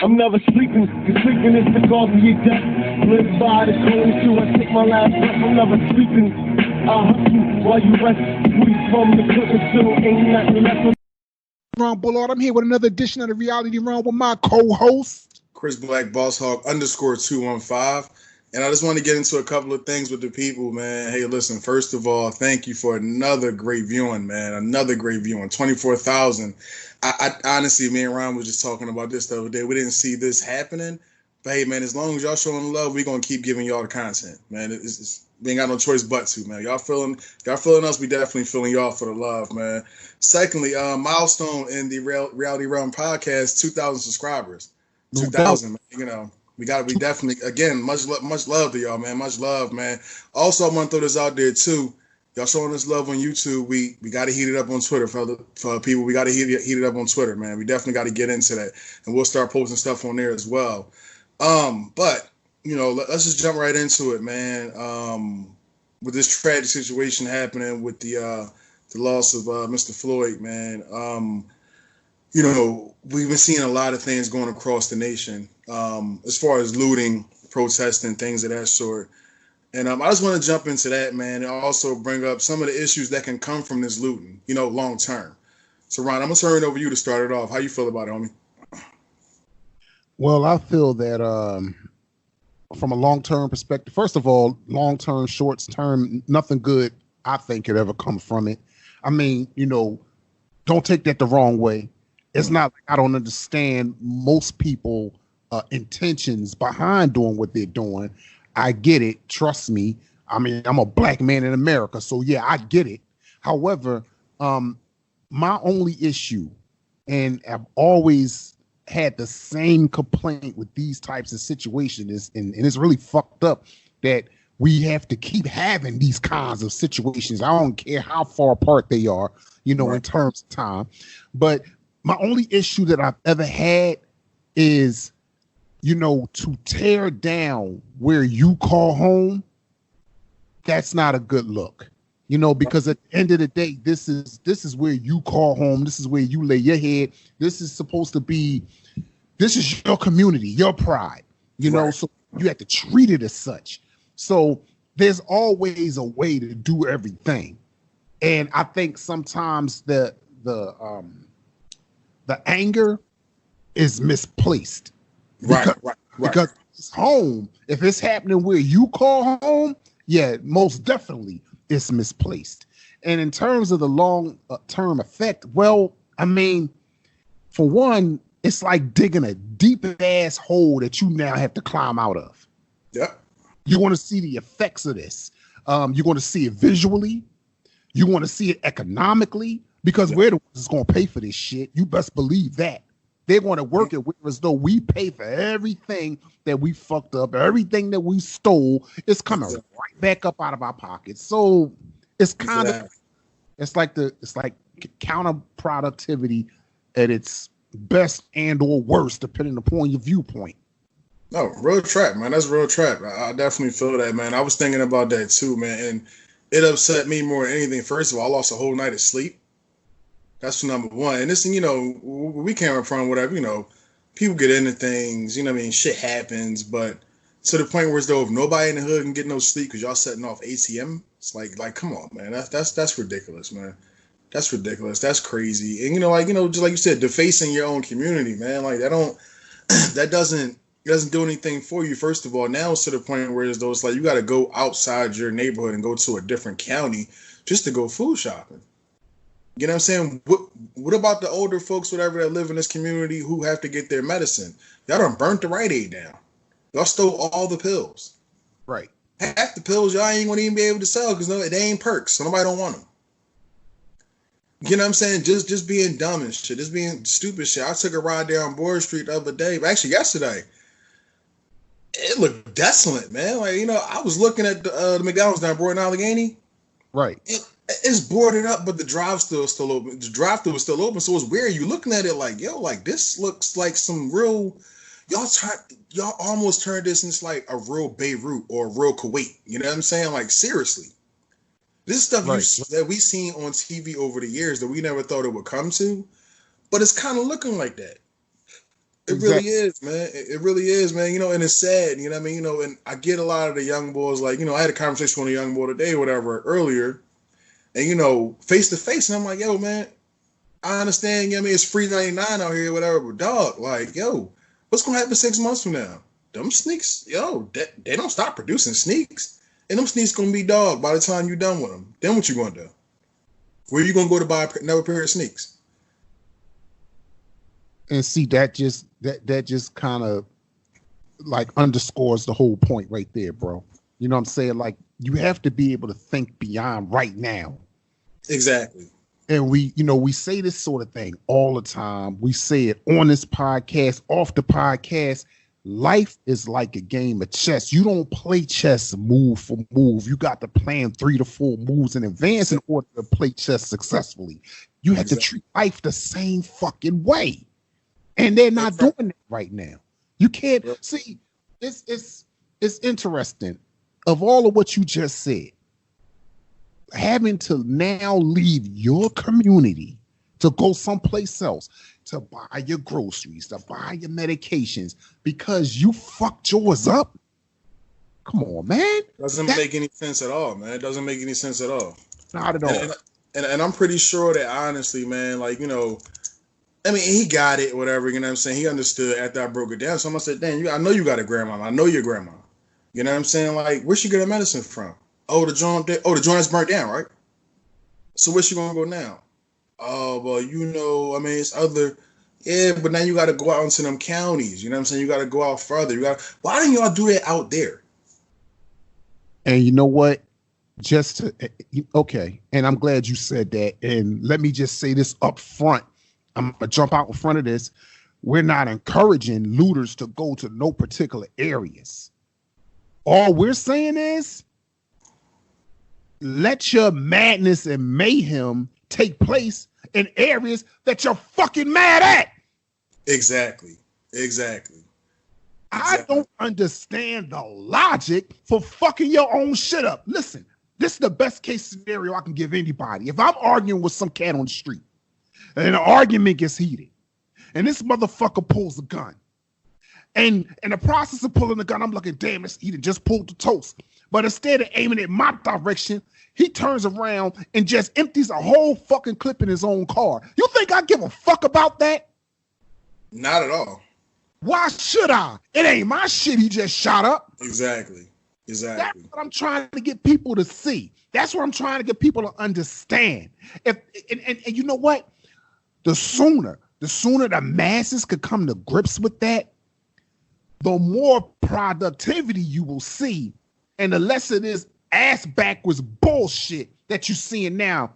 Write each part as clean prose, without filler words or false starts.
I'm never sleeping, cause sleeping is the cause of your death. Live by the code till I take my last breath. I'm never sleeping. I hustle while you rest. We from the clip until ain't nothing left. Bullard. I'm here with another edition of the Reality Round with my co-host Chris Black Boss Hawk _215. And I just want to get into a couple of things with the people, man. Hey, listen, first of all, thank you for another great viewing, man. Another great viewing. 24,000. I honestly, me and Ron was just talking about this the other day. We didn't see this happening. But hey, man, as long as y'all showing love, we're gonna keep giving y'all the content, man. We ain't got no choice but to, man. Y'all feeling us, we definitely feeling y'all for the love, man. Secondly, milestone in the Reality Realm podcast, 2,000 subscribers. 2,000, man. You know, we definitely, again, much love to y'all, man. Much love, man. Also, I want to throw this out there too. Y'all showing us love on YouTube. We got to heat it up on Twitter for people. We got to heat it up on Twitter, man. We definitely got to get into that, and we'll start posting stuff on there as well. But you know, let's just jump right into it, man. With this tragic situation happening with the loss of Mr. Floyd, man. You know, we've been seeing a lot of things going across the nation as far as looting, protesting, things of that sort. And I just want to jump into that, man, and also bring up some of the issues that can come from this looting, you know, long term. So, Ron, I'm going to turn it over to you to start it off. How you feel about it, homie? Well, I feel that from a long-term perspective, first of all, long-term, short-term, nothing good, I think, could ever come from it. I mean, you know, don't take that the wrong way. It's not like I don't understand most people intentions behind doing what they're doing. I get it. Trust me. I mean, I'm a black man in America, so yeah, I get it. However, my only issue, and I've always had the same complaint with these types of situations, and it's really fucked up that we have to keep having these kinds of situations. I don't care how far apart they are, you know, right, in terms of time. But my only issue that I've ever had is, you know, to tear down where you call home. That's not a good look, you know, because at the end of the day, this is where you call home. This is where you lay your head. This is your community, your pride, you know, so you have to treat it as such. So there's always a way to do everything. And I think sometimes the anger is misplaced. Because it's home. If it's happening where you call home, yeah, most definitely it's misplaced. And in terms of the long-term effect, well, I mean, for one, it's like digging a deep-ass hole that you now have to climb out of. Yeah. You want to see the effects of this. You want to see it visually. You want to see it economically, because we're the ones that's going to pay for this shit. You best believe that. They're going to work it as though we pay for everything that we fucked up, everything that we stole. It's coming right back up out of our pockets. So it's kind of, it's like counterproductivity at its best and or worst, depending upon your viewpoint. No, real trap, man. That's real trap. I definitely feel that, man. I was thinking about that too, man. And it upset me more than anything. First of all, I lost a whole night of sleep. That's number one. And this, you know, we came from whatever, you know, people get into things, you know what I mean? Shit happens, but to the point where it's though, if nobody in the hood can get no sleep because y'all setting off ATM, it's like, come on, man. That's ridiculous, man. That's ridiculous. That's crazy. And, you know, just like you said, defacing your own community, man. Like that doesn't do anything for you. First of all, now it's to the point where it's like you got to go outside your neighborhood and go to a different county just to go food shopping. You know what I'm saying? What about the older folks, whatever, that live in this community who have to get their medicine? Y'all done burnt the Rite Aid down. Y'all stole all the pills. Right. Half the pills y'all ain't going to even be able to sell because they ain't perks, so nobody don't want them. You know what I'm saying? Just being dumb and shit. Just being stupid shit. I took a ride down Bullard Street the other day, actually yesterday. It looked desolate, man. Like, you know, I was looking at the McDonald's down Broad and Allegheny. Right. It's boarded up, but the drive-thru is still open. The drive-thru is still open, so it's weird. You looking at it like, yo, like this looks like some real. Y'all almost turned this into like a real Beirut or a real Kuwait. You know what I'm saying? Like seriously, this is stuff that we seen on TV over the years that we never thought it would come to, but it's kind of looking like that. It really is, man. It really is, man. You know, and it's sad, you know what I mean? You know, and I get a lot of the young boys, like, you know, I had a conversation with a young boy today or whatever earlier, and, you know, face to face, and I'm like, yo, man, I understand, you know what I mean? It's free 99 out here, whatever, but dog, like, yo, what's going to happen 6 months from now? Them sneaks, yo, they don't stop producing sneaks, and them sneaks going to be dog by the time you're done with them. Then what you going to do? Where you going to go to buy another pair of sneaks? And see, that just kind of like underscores the whole point right there, bro. You know what I'm saying? Like, you have to be able to think beyond right now. Exactly. And we say this sort of thing all the time. We say it on this podcast, off the podcast. Life is like a game of chess. You don't play chess move for move. You got to plan 3 to 4 moves in advance in order to play chess successfully. You have to treat life the same fucking way. And they're not doing it right now. You can't see. It's interesting. Of all of what you just said, having to now leave your community to go someplace else to buy your groceries, to buy your medications because you fucked yours up. Come on, man. Doesn't make any sense at all, man. It doesn't make any sense at all. Not at all. And I'm pretty sure that honestly, man, like, you know, I mean, he got it, whatever, you know what I'm saying? He understood after I broke it down. So I said, damn, I know you got a grandma. I know your grandma. You know what I'm saying? Like, where's she get her medicine from? Oh, the joint is burnt down, right? So where's she gonna go now? Oh, well, you know, I mean, it's other, yeah, but now you got to go out into them counties. You know what I'm saying? You got to go out further. Why didn't y'all do that out there? And you know what? Okay, and I'm glad you said that. And let me just say this up front. I'm going to jump out in front of this. We're not encouraging looters to go to no particular areas. All we're saying is let your madness and mayhem take place in areas that you're fucking mad at. Exactly. I don't understand the logic for fucking your own shit up. Listen, this is the best case scenario I can give anybody. If I'm arguing with some cat on the street, and an argument gets heated, and this motherfucker pulls a gun. And in the process of pulling the gun, I'm looking, damn, he just pulled the toast. But instead of aiming in my direction, he turns around and just empties a whole fucking clip in his own car. You think I give a fuck about that? Not at all. Why should I? It ain't my shit he just shot up. Exactly. That's what I'm trying to get people to see. That's what I'm trying to get people to understand. And you know what? The sooner the masses could come to grips with that, the more productivity you will see, and the less it is ass backwards bullshit that you're seeing now.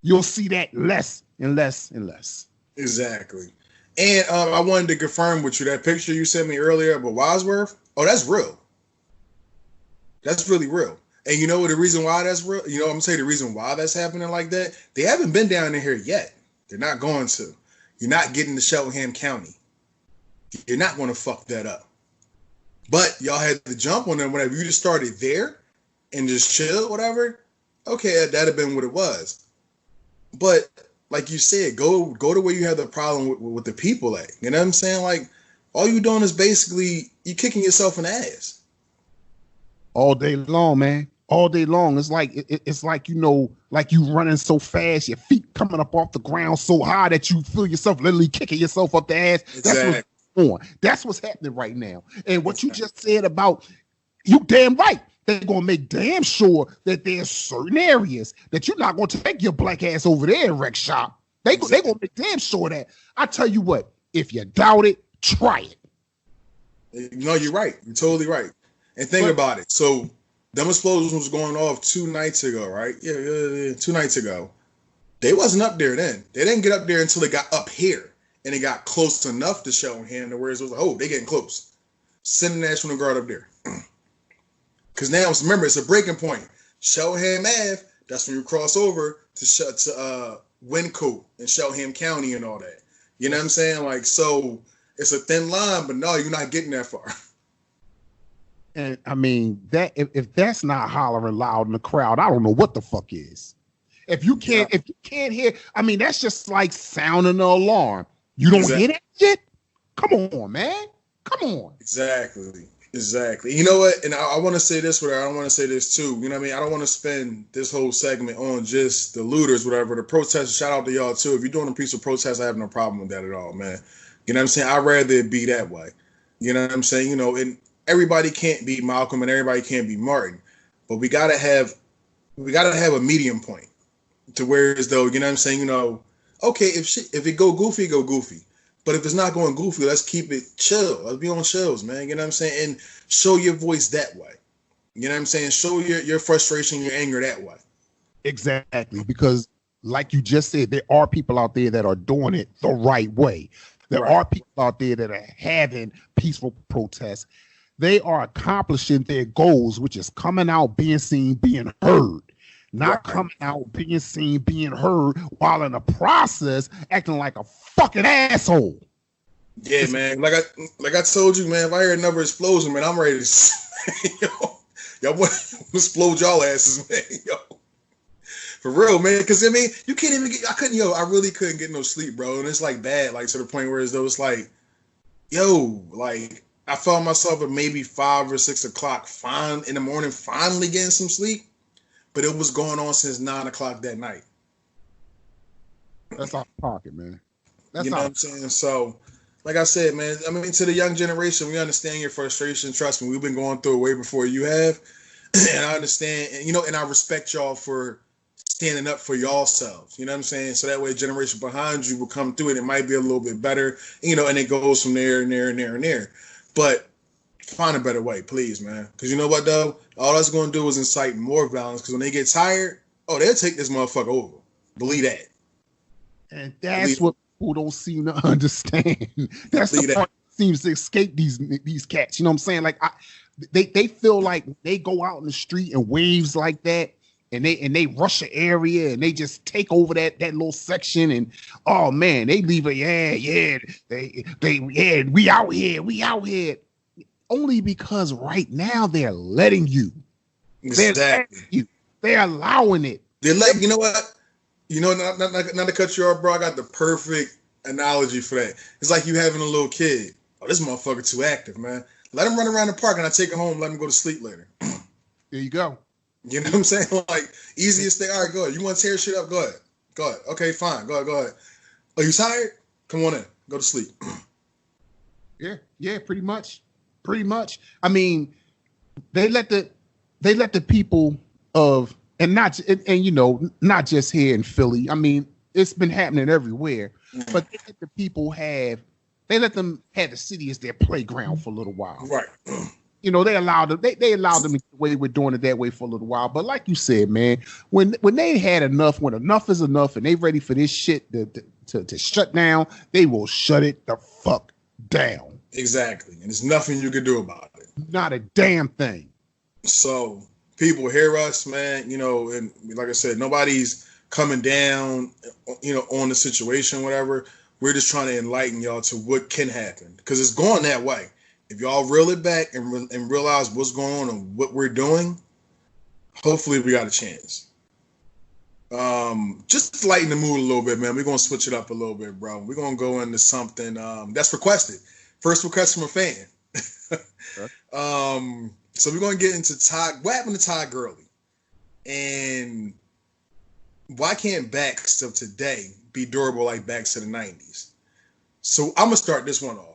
You'll see that less and less and less. Exactly. And I wanted to confirm with you that picture you sent me earlier about Wadsworth. Oh, that's real. That's really real. And you know what the reason why that's real? You know what I'm saying? The reason why that's happening like that? They haven't been down in here yet. They're not going to. You're not getting to Cheltenham County. You're not going to fuck that up. But y'all had to jump on them whenever you just started there and just chill, whatever. Okay, that'd have been what it was. But like you said, go to where you have the problem with the people at. You know what I'm saying? Like, all you doing is basically you kicking yourself in the ass. All day long, man. All day long. It's like you know, like you running so fast, your feet coming up off the ground so high that you feel yourself literally kicking yourself up the ass. Exactly. That's what's happening right now. And what you just said about, you damn right. They're going to make damn sure that there's certain areas that you're not going to take your black ass over there and wreck shop. They're going to make damn sure that. I tell you what, if you doubt it, try it. No, you're right. You're totally right. And think about it. So them explosions was going off 2 nights ago, right? Yeah, 2 nights ago. They wasn't up there then. They didn't get up there until they got up here. And it got close enough to Cheltenham, where it was like, oh, they getting close. Send the National Guard up there. Because now, remember, it's a breaking point. Cheltenham Ave, that's when you cross over to Wyncote and Cheltenham County and all that. You know what I'm saying? Like, so it's a thin line, but no, you're not getting that far. And I mean, that if that's not hollering loud in the crowd, I don't know what the fuck is. If you can't hear, I mean, that's just like sounding an alarm. You don't hear that shit? Come on, man. Come on. Exactly. You know what? And I want to say this, whatever. I don't want to say this too. You know what I mean? I don't want to spend this whole segment on just the looters, whatever. The protesters, shout out to y'all too. If you're doing a peaceful protest, I have no problem with that at all, man. You know what I'm saying? I'd rather it be that way. You know what I'm saying? You know, and everybody can't be Malcolm and everybody can't be Martin, but we gotta have a medium point to where as though, you know what I'm saying? You know, okay, if it go goofy, go goofy. But if it's not going goofy, let's keep it chill. Let's be on chills, man. You know what I'm saying? And show your voice that way. You know what I'm saying? Show your frustration, your anger that way. Exactly. Because like you just said, there are people out there that are doing it the right way. There are people out there that are having peaceful protests. They are accomplishing their goals, which is coming out, being seen, being heard. Not coming out, being seen, being heard, while in the process acting like a fucking asshole. Yeah, man. Like I told you, man. If I hear another explosion, man, I'm ready to y'all want to explode y'all asses, man. Yo, for real, man. Because I mean, you can't even get. I really couldn't get no sleep, bro. And it's like bad, like to the point where as though it's like, yo, like I found myself at maybe 5 or 6 o'clock, fine in the morning, finally getting some sleep. But it was going on since 9 o'clock that night. That's out of pocket, man. You know what I'm saying? So, like I said, man, I mean, to the young generation, we understand your frustration. Trust me, we've been going through it way before you have. And I understand, and, you know, and I respect y'all for standing up for yourselves. You know what I'm saying? So that way, a generation behind you will come through it. It might be a little bit better, you know, and it goes from there and there and there and there. But find a better way, please, man. Because you know what, though? All that's going to do is incite more violence. Because when they get tired, they'll take this motherfucker over. Believe that. And that's what people don't seem to understand. That's the part that seems to escape these cats. You know what I'm saying? Like, they feel like they go out in the street and waves like that, and they rush an area and they just take over that little section, and oh man, they leave it. We out here. Only because right now they're letting you. Exactly. They're allowing it. They're like, you know what? You know, not to cut you off, bro. I got the perfect analogy for that. It's like you having a little kid. Oh, this motherfucker too active, man. Let him run around the park and I take him home, let him go to sleep later. There you go. You know what I'm saying? Like, easiest thing. All right, go ahead. You want to tear shit up? Go ahead. Go ahead. Okay, fine. Go ahead. Are you tired? Come on in. Go to sleep. Yeah, pretty much. I mean, they let the people of not just here in Philly. I mean, it's been happening everywhere. But they let the people let them have the city as their playground for a little while. Right. You know, they allowed them to get away with doing it that way for a little while. But like you said, man, when they had enough, when enough is enough, and they ready for this shit to shut down, they will shut it the fuck down. Exactly. And there's nothing you can do about it. Not a damn thing. So people hear us, man, you know, and like I said, nobody's coming down, you know, on the situation, whatever. We're just trying to enlighten y'all to what can happen, because it's going that way. If y'all reel it back and realize what's going on and what we're doing, hopefully we got a chance. Just to lighten the mood a little bit, man. We're going to switch it up a little bit, bro. We're going to go into something that's requested. First request from a fan. Okay. So we're going to get into Todd. What happened to Todd Gurley? And why can't backs of today be durable like backs of the 90s? So I'm going to start this one off.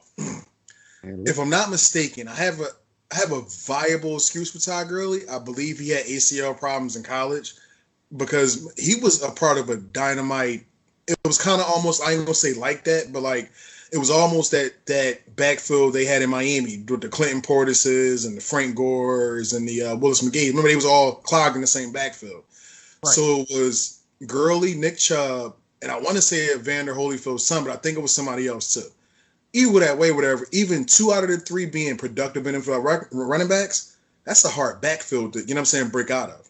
If I'm not mistaken, I have a viable excuse for Todd Gurley. I believe he had ACL problems in college because he was a part of a dynamite. It was kind of almost, I ain't gonna say like that, but like it was almost that backfield they had in Miami with the Clinton Portises and the Frank Gores and the Willis McGee. Remember, they was all clogging the same backfield. Right. So it was Gurley, Nick Chubb, and I want to say Evander Holyfield's son, but I think it was somebody else too. Either that way, whatever, even 2 out of the 3 being productive NFL running backs, that's a hard backfield to, you know what I'm saying, break out of.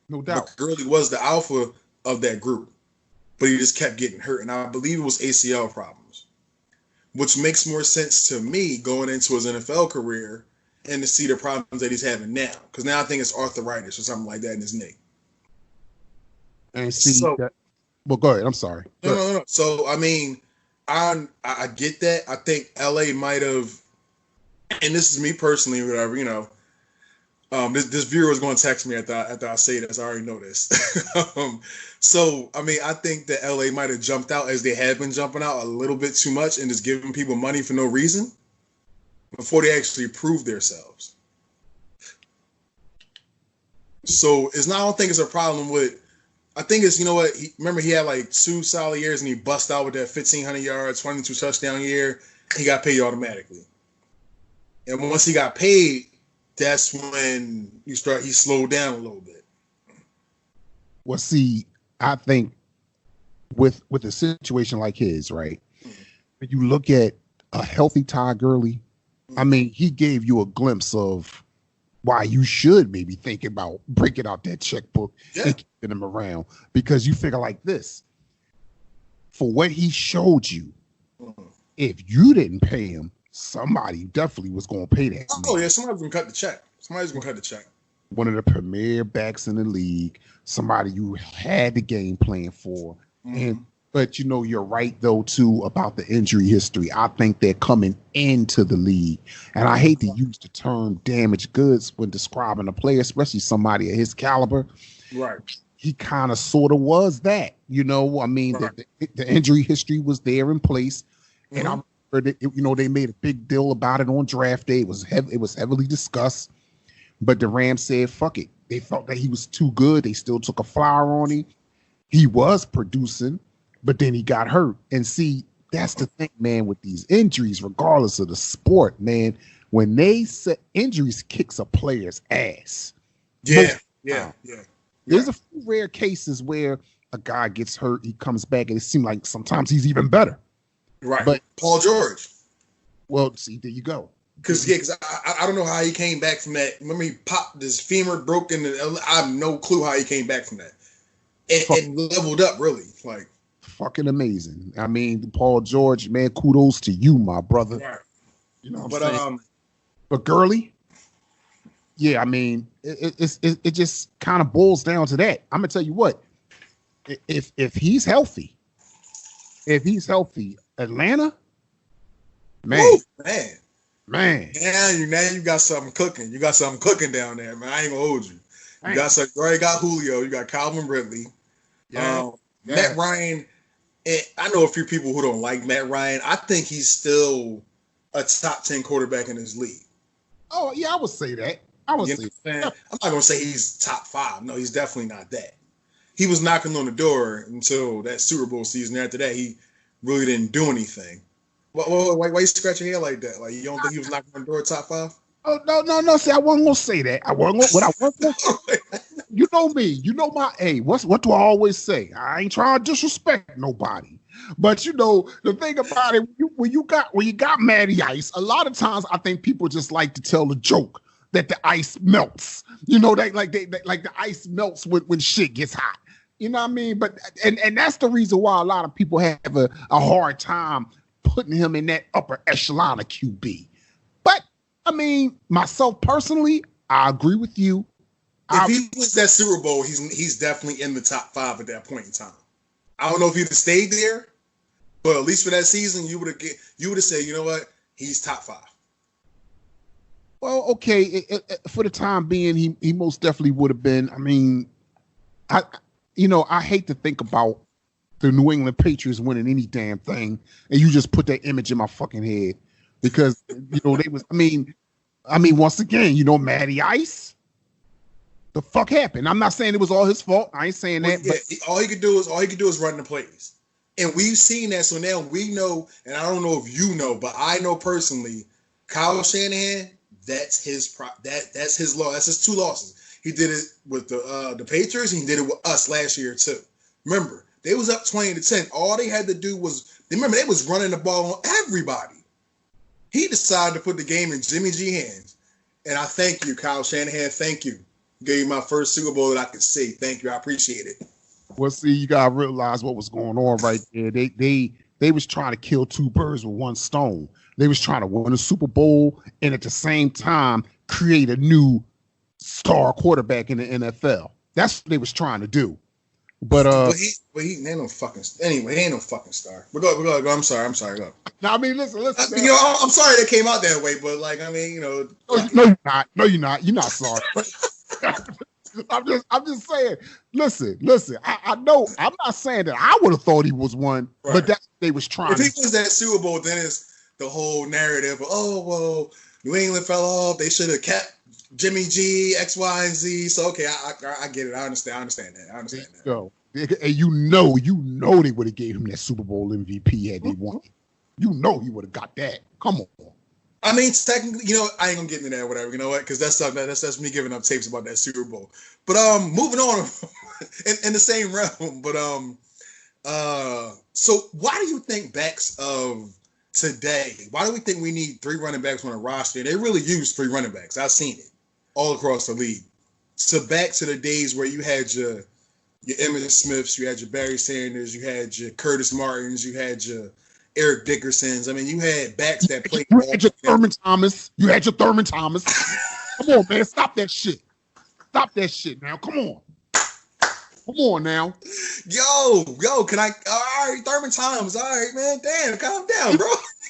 No doubt. But Gurley was the alpha of that group, but he just kept getting hurt. And I believe it was ACL problems, which makes more sense to me going into his NFL career and to see the problems that he's having now. Because now I think it's arthritis or something like that in his knee. And see, well, go ahead. I'm sorry. No. So, I mean, I get that. I think LA might have, and this is me personally, whatever, you know. This viewer is going to text me after I say this. I already know this. So, I mean, I think that LA might have jumped out as they have been jumping out a little bit too much and just giving people money for no reason before they actually prove themselves. So I don't think it's a problem with. I think it's, you know what? Remember, he had like 2 solid years and he bust out with that 1,500 yards, 22 touchdown year. He got paid automatically. And once he got paid, that's when he slowed down a little bit. Well, see, I think with a situation like his, right? Mm-hmm. When you look at a healthy Todd Gurley, I mean, he gave you a glimpse of why you should maybe think about breaking out that checkbook and keeping him around, because you figure like this: for what he showed you, if you didn't pay him, somebody definitely was going to pay that. Oh, yeah, somebody's going to cut the check. Somebody's going to cut the check. One of the premier backs in the league, somebody you had the game plan for. Mm-hmm. But, you know, you're right, though, too, about the injury history. I think they're coming into the league. And I hate to use the term damaged goods when describing a player, especially somebody of his caliber. Right. He kind of sort of was that, you know. I mean, right. the injury history was there in place. Mm-hmm. And I remember that, you know, they made a big deal about it on draft day. It was heavily discussed. But the Rams said, fuck it. They felt that he was too good. They still took a flyer on him. He was producing, but then he got hurt. And see, that's the thing, man, with these injuries, regardless of the sport, man, when they say injuries kicks a player's ass. Yeah. There's a few rare cases where a guy gets hurt, he comes back, and it seems like sometimes he's even better. Right. But Paul George. Well, see, there you go. Because I don't know how he came back from that. Remember, he popped his femur, broke in. I have no clue how he came back from that, and leveled up really. Like fucking amazing. I mean, Paul George, man, kudos to you, my brother. Right. You know what I'm saying? But Gurley, yeah, I mean, it just kind of boils down to that. I'm gonna tell you what, if he's healthy, Atlanta, man. Woo, man. Now you got something cooking. You got something cooking down there, man. I ain't gonna hold you. You already got Julio. You got Calvin Ridley. Matt Ryan. And I know a few people who don't like Matt Ryan. I think he's still a top 10 quarterback in his league. Oh yeah, I would say that. I'm not gonna say he's top 5. No, he's definitely not that. He was knocking on the door until that Super Bowl season. After that, he really didn't do anything. Why you scratch your head like that? Like, you don't think he was knocking on the door top 5? Oh, no. See, I wasn't gonna say that. You know me. You know my. Hey, what do I always say? I ain't trying to disrespect nobody. But you know the thing about it, when you got Matty Ice, a lot of times I think people just like to tell the joke that the ice melts. You know, like the ice melts when shit gets hot. You know what I mean? But and that's the reason why a lot of people have a hard time putting him in that upper echelon of QB. But I mean, myself personally, I agree with you. If he wins that Super Bowl, he's definitely in the top 5 at that point in time. I don't know if he'd have stayed there, but at least for that season, you would have said, you know what, he's top 5. Well, okay, for the time being, he most definitely would have been. I mean, I hate to think about the New England Patriots winning any damn thing, and you just put that image in my fucking head because they was. I mean, once again, Matty Ice. The fuck happened? I'm not saying it was all his fault. I ain't saying that. Yeah, but all he could do is run the plays, and we've seen that. So now we know, and I don't know if you know, but I know personally, Kyle Shanahan. That's his that's his loss. That's his 2 losses. He did it with the Patriots, and he did it with us last year too. Remember, they was up 20-10. All they had to do was they was running the ball on everybody. He decided to put the game in Jimmy G hands, and I thank you, Kyle Shanahan. Thank you. Gave me my first Super Bowl that I could see. Thank you. I appreciate it. Well, see, you gotta realize what was going on right there. They was trying to kill 2 birds with 1 stone. They was trying to win a Super Bowl and at the same time create a new star quarterback in the NFL. That's what they was trying to do. But he ain't no fucking. Anyway, he ain't no fucking star. But go. I'm sorry. Go. Now, I mean, listen. You know, I'm sorry that came out that way, but like, I mean, you know, no, you're not. No, you're not. You're not sorry. I'm just saying. Listen. I know. I'm not saying that I would have thought he was one, right. But that's what they was trying. If he was that Super Bowl, then it's the whole narrative of, oh well, New England fell off. They should have kept Jimmy G, X, Y, and Z. So okay, I get it. I understand that. Go. And you know they would have gave him that Super Bowl MVP had they won. You know he would have got that. Come on. I mean, technically, you know, I ain't gonna get into that, whatever. You know what? Because that's me giving up tapes about that Super Bowl. But moving on in the same realm. But so why do you think backs of today? Why do we think we need 3 running backs on a roster? They really use 3 running backs. I've seen it all across the league. So back to the days where you had your Emmitt Smiths, you had your Barry Sanders, you had your Curtis Martins, you had your Eric Dickersons. I mean, you had backs that played. You had your Thurman Thomas. Come on, man. Stop that shit. Now. Come on now. Yo, can I? All right, Thurman Thomas. All right, man. Damn, calm down, bro.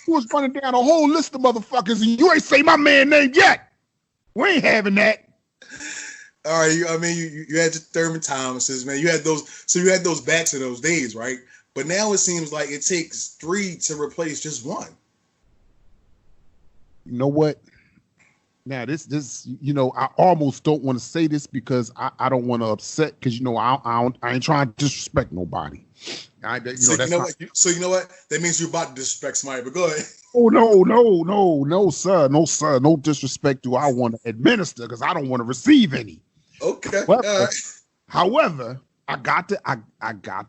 You was running down a whole list of motherfuckers, and you ain't say my man name yet. We ain't having that. All right, I mean, you had your Thurman Thomases, man. You had those backs in those days, right? But now it seems like it takes 3 to replace just 1. You know what? Now this, you know, I almost don't want to say this because I don't want to upset because you know I ain't trying to disrespect nobody. So you know what? That means you're about to disrespect somebody. But go ahead. Oh no, sir, no disrespect. Do I want to administer because I don't want to receive any. Okay. But, all right. However, I got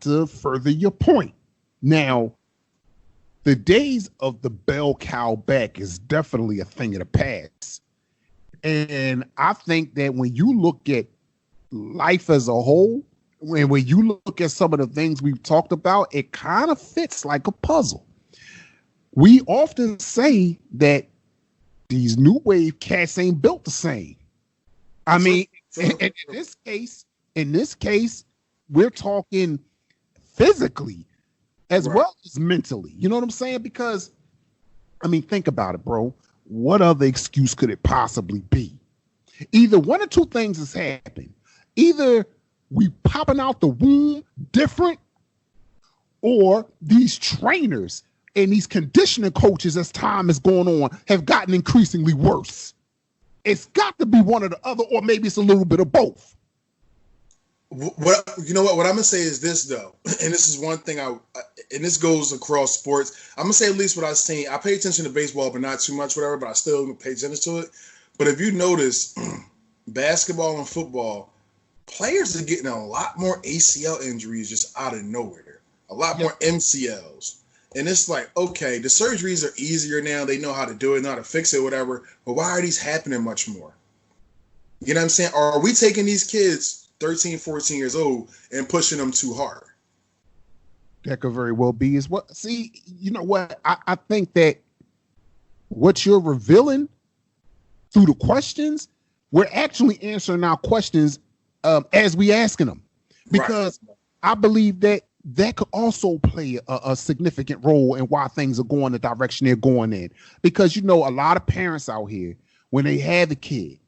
to further your point. Now, the days of the bell cow back is definitely a thing of the past. And I think that when you look at life as a whole, when you look at some of the things we've talked about, it kind of fits like a puzzle. We often say that these new wave cats ain't built the same. I mean, in this case, we're talking physically as well as mentally. You know what I'm saying? Because, I mean, think about it, bro. What other excuse could it possibly be? Either one or two things has happened. Either we popping out the womb different, or these trainers and these conditioning coaches, as time is going on, have gotten increasingly worse. It's got to be one or the other, or maybe it's a little bit of both. What you know? What I'm gonna say is this though, and this is one thing and this goes across sports. I'm gonna say at least what I've seen. I pay attention to baseball, but not too much, whatever. But I still pay attention to it. But if you notice, basketball and football, players are getting a lot more ACL injuries just out of nowhere. A lot more MCLs. And it's like, okay, the surgeries are easier now. They know how to do it, know how to fix it, whatever. But why are these happening much more? You know what I'm saying? Or are we taking these kids 13, 14 years old and pushing them too hard? That could very well be as well. See, you know what? I think that what you're revealing through the questions, we're actually answering our questions as we asking them. Because I believe that could also play a significant role in why things are going the direction they're going in. Because, you know, a lot of parents out here, when they have a kid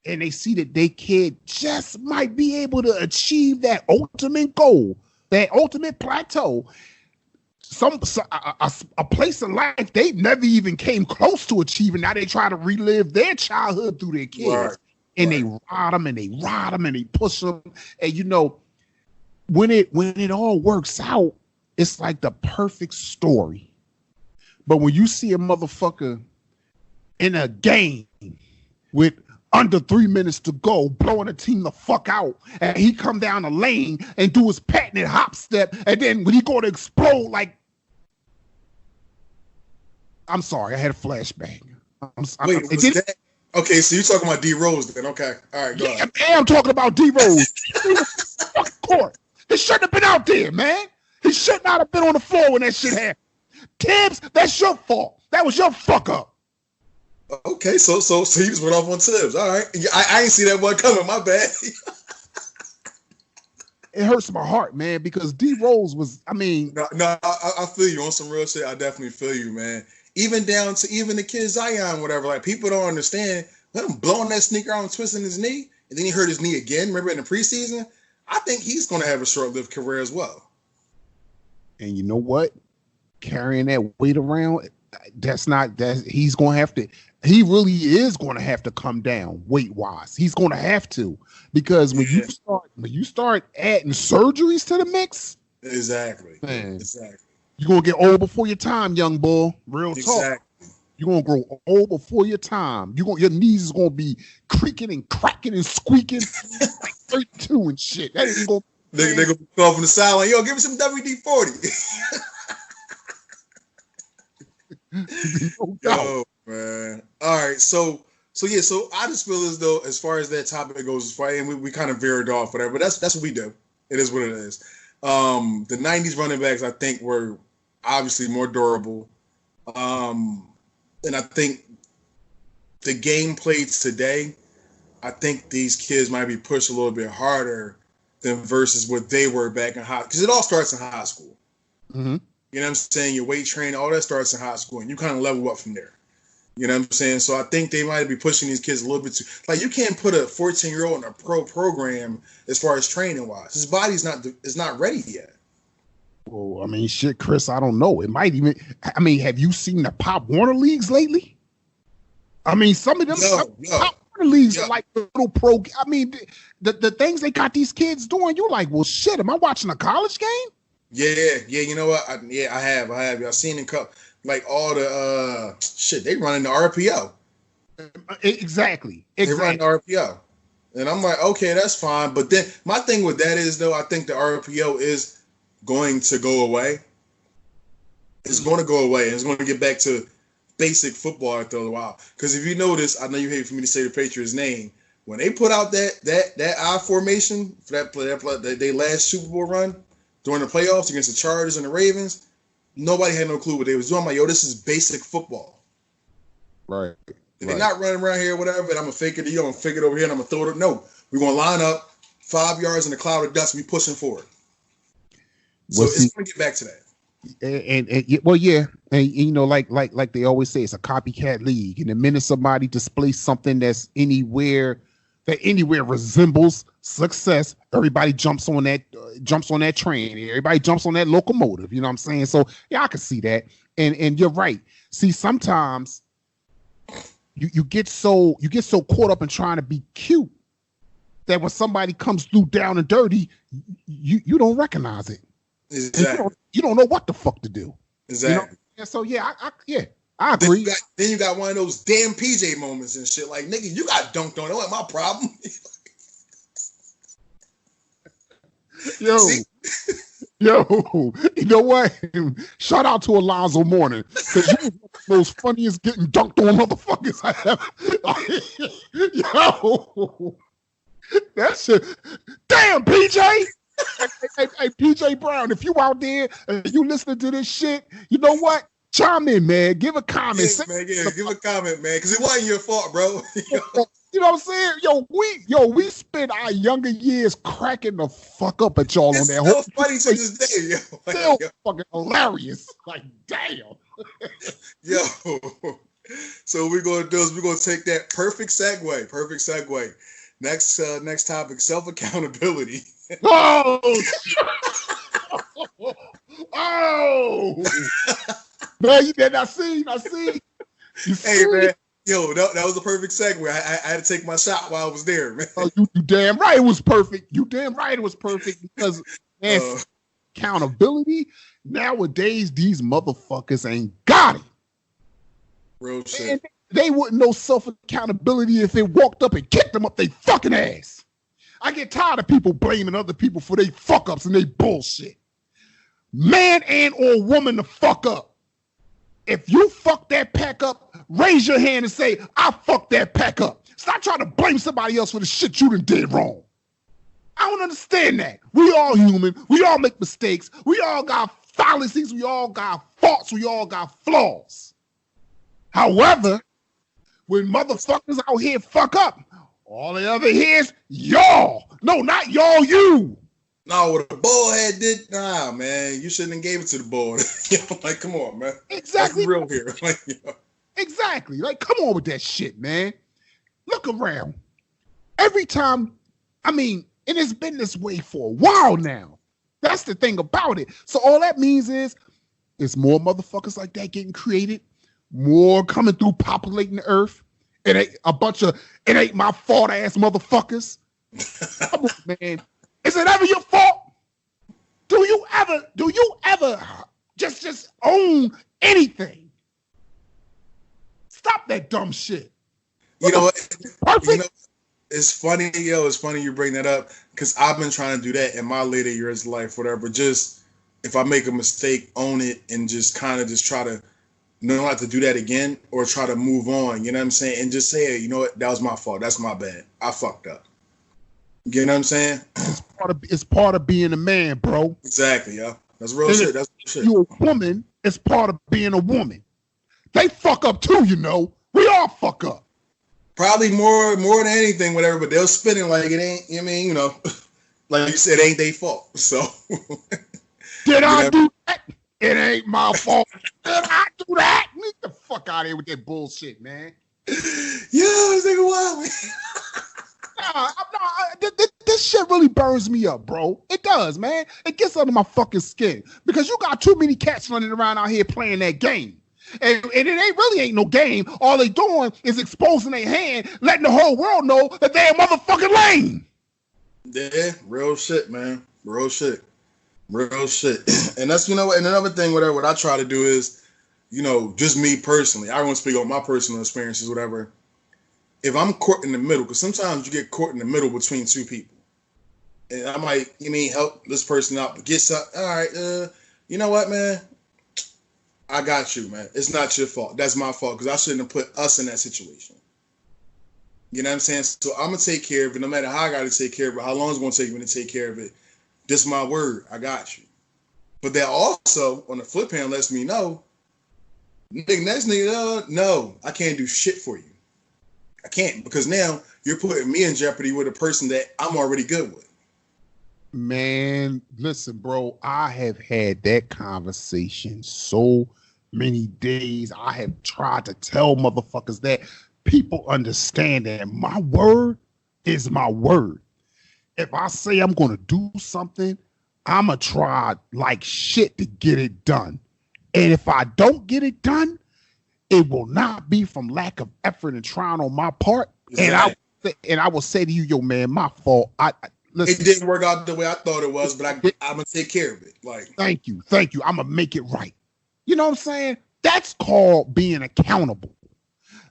and they see that their kid just might be able to achieve that ultimate goal, that ultimate plateau, a place in life they never even came close to achieving. Now they try to relive their childhood through their kids. And they ride them and they ride them and they push them. And, you know, when it all works out, it's like the perfect story. But when you see a motherfucker in a game with under 3 minutes to go, blowing a team the fuck out, and he come down the lane and do his patented hop step, and then when he go to explode, like, I'm sorry, I had a flashback. Okay, so you're talking about D Rose then? Okay, all right, go ahead. I'm talking about D Rose. Fucking court. He shouldn't have been out there, man. He should not have been on the floor when that shit happened. Tibbs, that's your fault. That was your fuck up. Okay, so he just went off on Tibbs. All right, I ain't see that one coming. My bad. it hurts my heart, man, because D Rose was, I mean, I feel you on some real shit. I definitely feel you, man. Even down to even the kid Zion, whatever. Like, people don't understand. Let him blowing that sneaker out and twisting his knee, and then he hurt his knee again. Remember in the preseason? I think he's going to have a short-lived career as well. And you know what? Carrying that weight around, he's going to have to. He really is going to have to come down weight-wise. He's going to have to, because when you start adding surgeries to the mix, exactly, man, exactly. You're going to get old before your time, young boy. Real talk. Exactly. You're going to grow old before your time. Your knees is going to be creaking and cracking and squeaking like 32 and shit. That ain't going to... They're going to call from the sideline, yo, give me some WD-40. No, man. All right, so I just feel as though, as far as that topic goes, and we kind of veered off, whatever, but that's what we do. It is what it is. The 90s running backs, I think, were obviously more durable. And I think the game played today, I think these kids might be pushed a little bit harder than versus what they were back in high, because it all starts in high school. Mm-hmm. You know what I'm saying? Your weight training, all that starts in high school, and you kind of level up from there. You know what I'm saying? So I think they might be pushing these kids a little bit too. Like, you can't put a 14-year-old in a pro program as far as training wise. His body's not ready yet. Well, I mean, shit, Chris, I don't know. It might even. I mean, have you seen the Pop Warner leagues lately? I mean, some of them Pop Warner leagues are like little pro. I mean, the things they got these kids doing, you're like, well, shit, am I watching a college game? Yeah. You know what? I have. Y'all seen it? Like all the shit, they running the RPO. Exactly. They run the RPO, and I'm like, okay, that's fine. But then my thing with that is, though, I think the RPO is going to go away. It's going to go away, and it's going to get back to basic football after a while. Because if you notice, I know you hate for me to say the Patriots' name. When they put out that I formation for that last Super Bowl run during the playoffs against the Chargers and the Ravens, nobody had no clue what they was doing. I'm like, yo, this is basic football. Right. They're not running around here, whatever, and I'm going to fake it. You're going to fake it over here, and I'm going to throw it up. No, we're going to line up 5 yards in a cloud of dust. We pushing forward. So it's going to get back to that. And you know, like they always say, it's a copycat league. And the minute somebody displays something that anywhere resembles success, everybody jumps on that train. Everybody jumps on that locomotive. You know what I'm saying? So yeah, I can see that. And you're right. See, sometimes you get so caught up in trying to be cute that when somebody comes through down and dirty, you don't recognize it. Exactly. You don't know what the fuck to do. Exactly. You know? And so I agree. Then you got one of those damn PJ moments and shit. Like, nigga, you got dunked on. That wasn't my problem. Yo, you know what? Shout out to Alonzo Mourning, because you was one of the most funniest getting dunked on motherfuckers I ever. Yo, that shit. Damn, PJ. Hey, PJ Brown, if you out there and you listening to this shit, you know what? Chime in, man. Give a comment. Give a comment, man, because it wasn't your fault, bro. You know what I'm saying? We spent our younger years cracking the fuck up at y'all on that whole. Funny to this day, yo. Still fucking hilarious. Like, damn. Yo. So what we're gonna do is we're gonna take that perfect segue. Next topic, self-accountability. Oh, oh, man, you did not see. Hey, man, yo, that was a perfect segue. I had to take my shot while I was there, man. Oh, you damn right it was perfect. Because, man, accountability, nowadays, these motherfuckers ain't got it. Real shit. Man, they wouldn't know self-accountability if they walked up and kicked them up their fucking ass. I get tired of people blaming other people for their fuck-ups and they bullshit. Man and or woman to fuck up. If you fuck that pack up, raise your hand and say, I fucked that pack up. Stop trying to blame somebody else for the shit you done did wrong. I don't understand that. We all human. We all make mistakes. We all got fallacies. We all got faults. We all got flaws. However, when motherfuckers out here fuck up, all the other here is y'all. No, not y'all, you. No, what the bald head did, nah, man, you shouldn't have gave it to the bald. Like, come on, man. Exactly. That's real here. Like, Exactly. Like, come on with that shit, man. Look around. Every time, I mean, and it's been this way for a while now. That's the thing about it. So all that means is it's more motherfuckers like that getting created, more coming through populating the earth. It ain't my fault ass motherfuckers. Come on, man. Is it ever your fault? Do you ever just own anything? Stop that dumb shit. You know what? Perfect. You know, it's funny, it's funny you bring that up because I've been trying to do that in my later years of life, whatever. Just if I make a mistake, own it and just kind of just try to not to do that again or try to move on. You know what I'm saying? And just say, hey, you know what? That was my fault. That's my bad. I fucked up. You know what I'm saying? It's part of being a man, bro. Exactly, yeah. That's real shit. That's real shit. You a woman, it's part of being a woman. They fuck up too, you know. We all fuck up. Probably more than anything, whatever, but they'll spin it like it ain't, I mean, like you said, it ain't their fault. So did I do that? It ain't my fault. Did I do that? Get the fuck out of here with that bullshit, man. Yeah, I was thinking, wow. This shit really burns me up, bro. It does, man. It gets under my fucking skin because you got too many cats running around out here playing that game. And it really ain't no game. All they doing is exposing their hand, letting the whole world know that they're motherfucking lame. Yeah, real shit, man. Real shit. And that's, and another thing, whatever, what I try to do is, just me personally. I don't want to speak on my personal experiences, whatever. If I'm caught in the middle, because sometimes you get caught in the middle between two people. And I might, help this person out, but get something. All right, you know what, man? I got you, man. It's not your fault. That's my fault because I shouldn't have put us in that situation. You know what I'm saying? So I'm going to take care of it no matter how I got to take care of it, how long it's going to take me to take care of it. This is my word. I got you. But that also, on the flip hand, lets me know, next nigga, no, I can't do shit for you. I can't because now you're putting me in jeopardy with a person that I'm already good with. Man, listen, bro, I have had that conversation so many days. I have tried to tell motherfuckers that people understand that my word is my word. If I say I'm going to do something, I'm going to try like shit to get it done. And if I don't get it done, it will not be from lack of effort and trying on my part. Exactly. And I will say to you, yo, man, my fault. Listen, it didn't work out the way I thought it was, but I'm going to take care of it. Like, thank you. I'm going to make it right. You know what I'm saying? That's called being accountable.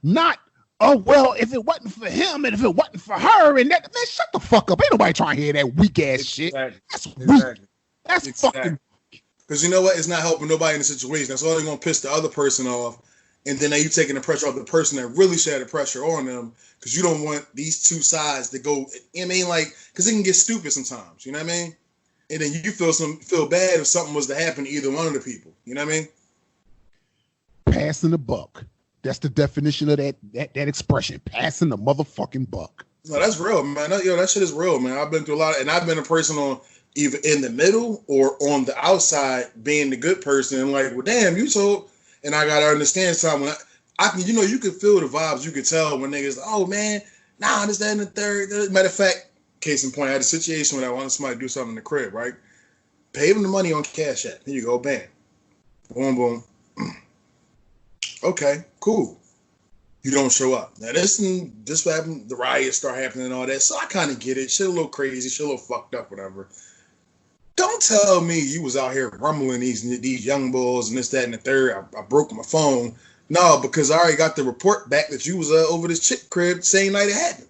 Not, oh, well, if it wasn't for him and if it wasn't for her and that, man, shut the fuck up. Ain't nobody trying to hear that weak ass shit. That's weak. That's fucking. Because you know what? It's not helping nobody in the situation. That's only going to piss the other person off. And then you taking the pressure off the person that really should have the pressure on them because you don't want these two sides to go, because it can get stupid sometimes, you know what I mean? And then you feel bad if something was to happen to either one of the people, you know what I mean? Passing the buck. That's the definition of that expression, passing the motherfucking buck. No, that's real, man. That shit is real, man. I've been through a lot, and I've been a person on either in the middle or on the outside being the good person. And like, well, damn, you told... And I gotta understand something. When I can, you can feel the vibes. You can tell when niggas, oh man, nah, this, that, and the third. Matter of fact, case in point, I had a situation when I wanted somebody to do something in the crib, right? Pay them the money on Cash App. Here you go, bam, boom, boom. Okay, cool. You don't show up. Now this what happened. The riots start happening and all that. So I kind of get it. Shit a little crazy. Shit a little fucked up, whatever. Don't tell me you was out here rumbling these young bulls and this, that, and the third. I broke my phone. No, because I already got the report back that you was over this chick crib same night it happened.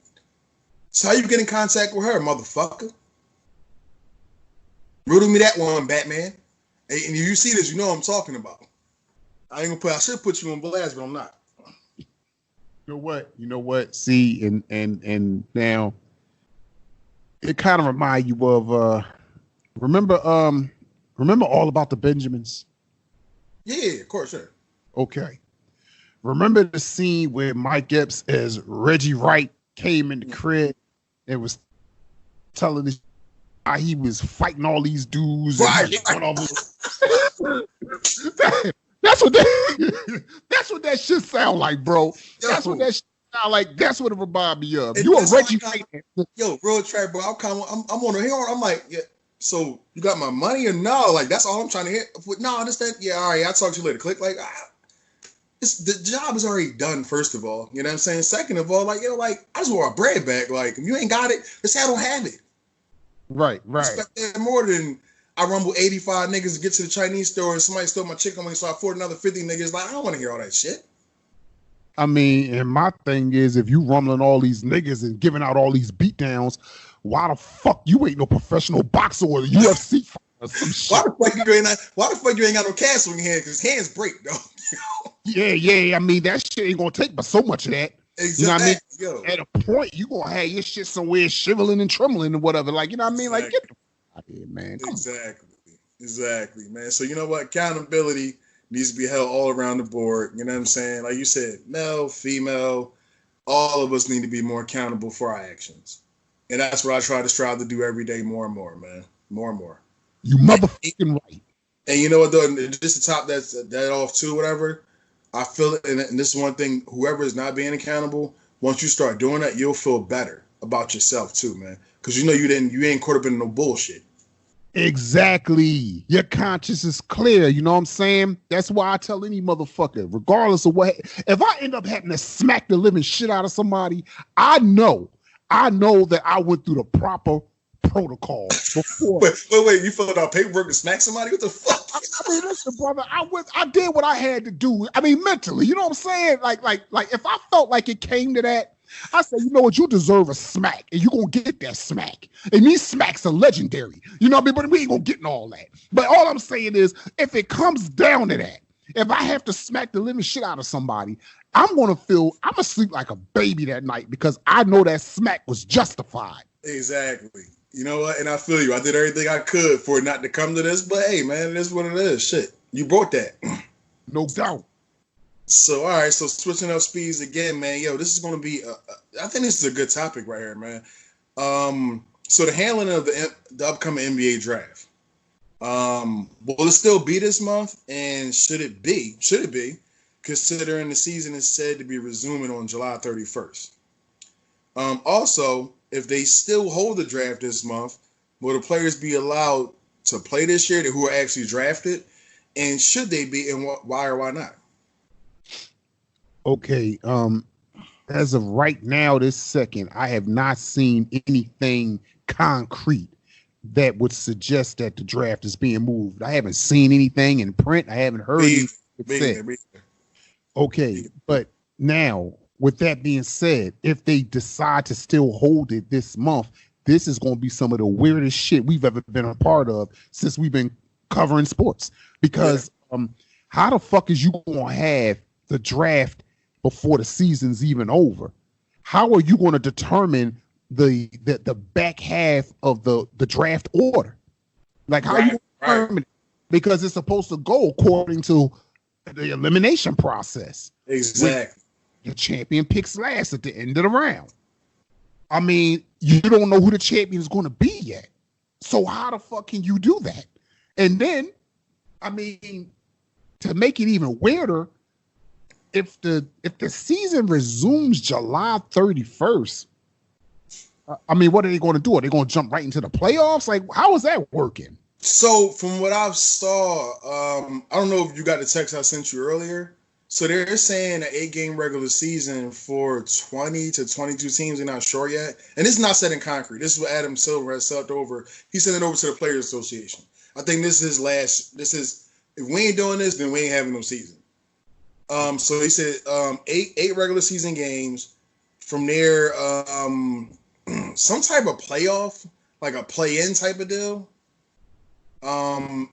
So how you get in contact with her, motherfucker? Riddle me that one, Batman. And if you see this, you know what I'm talking about. I should put you on blast, but I'm not. You know what? See, and now it kind of remind you of remember All About the Benjamins? Yeah, of course, sure. Okay. Remember the scene where Mike Epps as Reggie Wright came in the crib and was telling this he was fighting all these dudes. Right. And one of them. That's what that shit sound like, bro. That's what that shit sound like. That's what it remind me of. You a Reggie fan. Yo, real track, bro. I'm on the hill. I'm like, yeah. So you got my money or no? Like that's all I'm trying to hear. No, understand? Yeah, all right. I'll talk to you later. Click. Like, the job is already done. First of all, you know what I'm saying. Second of all, like I just want my bread back. Like if you ain't got it, let's say I don't have it. Right. Expect that more than I rumble 85 niggas to get to the Chinese store and somebody stole my chicken wing, so I afford another 50 niggas. Like I don't want to hear all that shit. I mean, and my thing is, if you rumbling all these niggas and giving out all these beatdowns, why the fuck you ain't no professional boxer or UFC fighter or some shit? Why the fuck you ain't got no cash on your hand? Because hands break, though. Yeah. I mean, that shit ain't gonna take but so much of that. Exactly. You know what I mean? Yo. At a point, you gonna have your shit somewhere shivering and trembling and whatever. Like, you know what I mean? Like, get the fuck out of here, man. Exactly, man. So you know what? Accountability needs to be held all around the board. You know what I'm saying? Like you said, male, female, all of us need to be more accountable for our actions. And that's what I try to strive to do every day more and more, man. More and more. You motherfucking right. And you know what, though? Just to top that off, too, whatever, I feel it, and this is one thing, whoever is not being accountable, once you start doing that, you'll feel better about yourself, too, man. Because you know you ain't caught up in no bullshit. Exactly. Your conscience is clear. You know what I'm saying? That's why I tell any motherfucker, regardless of what, if I end up having to smack the living shit out of somebody, I know that I went through the proper protocol before. Wait, you filled out paperwork to smack somebody? What the fuck? I mean, listen, brother, I did what I had to do. I mean, mentally, you know what I'm saying? Like, if I felt like it came to that, I said, you know what, you deserve a smack, and you're going to get that smack. And these smacks are legendary. You know what I mean? But we ain't going to get in all that. But all I'm saying is, if it comes down to that, if I have to smack the living shit out of somebody, I'm going to sleep like a baby that night because I know that smack was justified. Exactly. You know what? And I feel you. I did everything I could for it not to come to this, but hey, man, it is what it is. Shit. You brought that. No doubt. So, all right. So, switching up speeds again, man. Yo, this is going to be, I think this is a good topic right here, man. So, the handling of the upcoming NBA draft. Will it still be this month? And should it be, considering the season is said to be resuming on July 31st? Also, if they still hold the draft this month, will the players be allowed to play this year who are actually drafted? And should they be, and why or why not? Okay. As of right now, this second, I have not seen anything concrete that would suggest that the draft is being moved. I haven't seen anything in print. I haven't heard anything said. Okay, but now, with that being said, if they decide to still hold it this month, this is going to be some of the weirdest shit we've ever been a part of since we've been covering sports. Because how the fuck is you going to have the draft before the season's even over? How are you going to determine the back half of the draft order? Like, how are you going to determine it? Because it's supposed to go according to the elimination process. Exactly. The champion picks last at the end of the round. I mean, you don't know who the champion is going to be yet. So how the fuck can you do that? And then, I mean, to make it even weirder, if the season resumes July 31st, I mean, what are they going to do? Are they going to jump right into the playoffs? Like, how is that working? So from what I saw, I don't know if you got the text I sent you earlier. So they're saying an 8-game regular season for 20 to 22 teams. They're not sure yet. And this is not set in concrete. This is what Adam Silver has sent over. He sent it over to the Players Association. I think this is if we ain't doing this, then we ain't having no season. So he said eight regular season games. From there, some type of playoff, like a play-in type of deal. And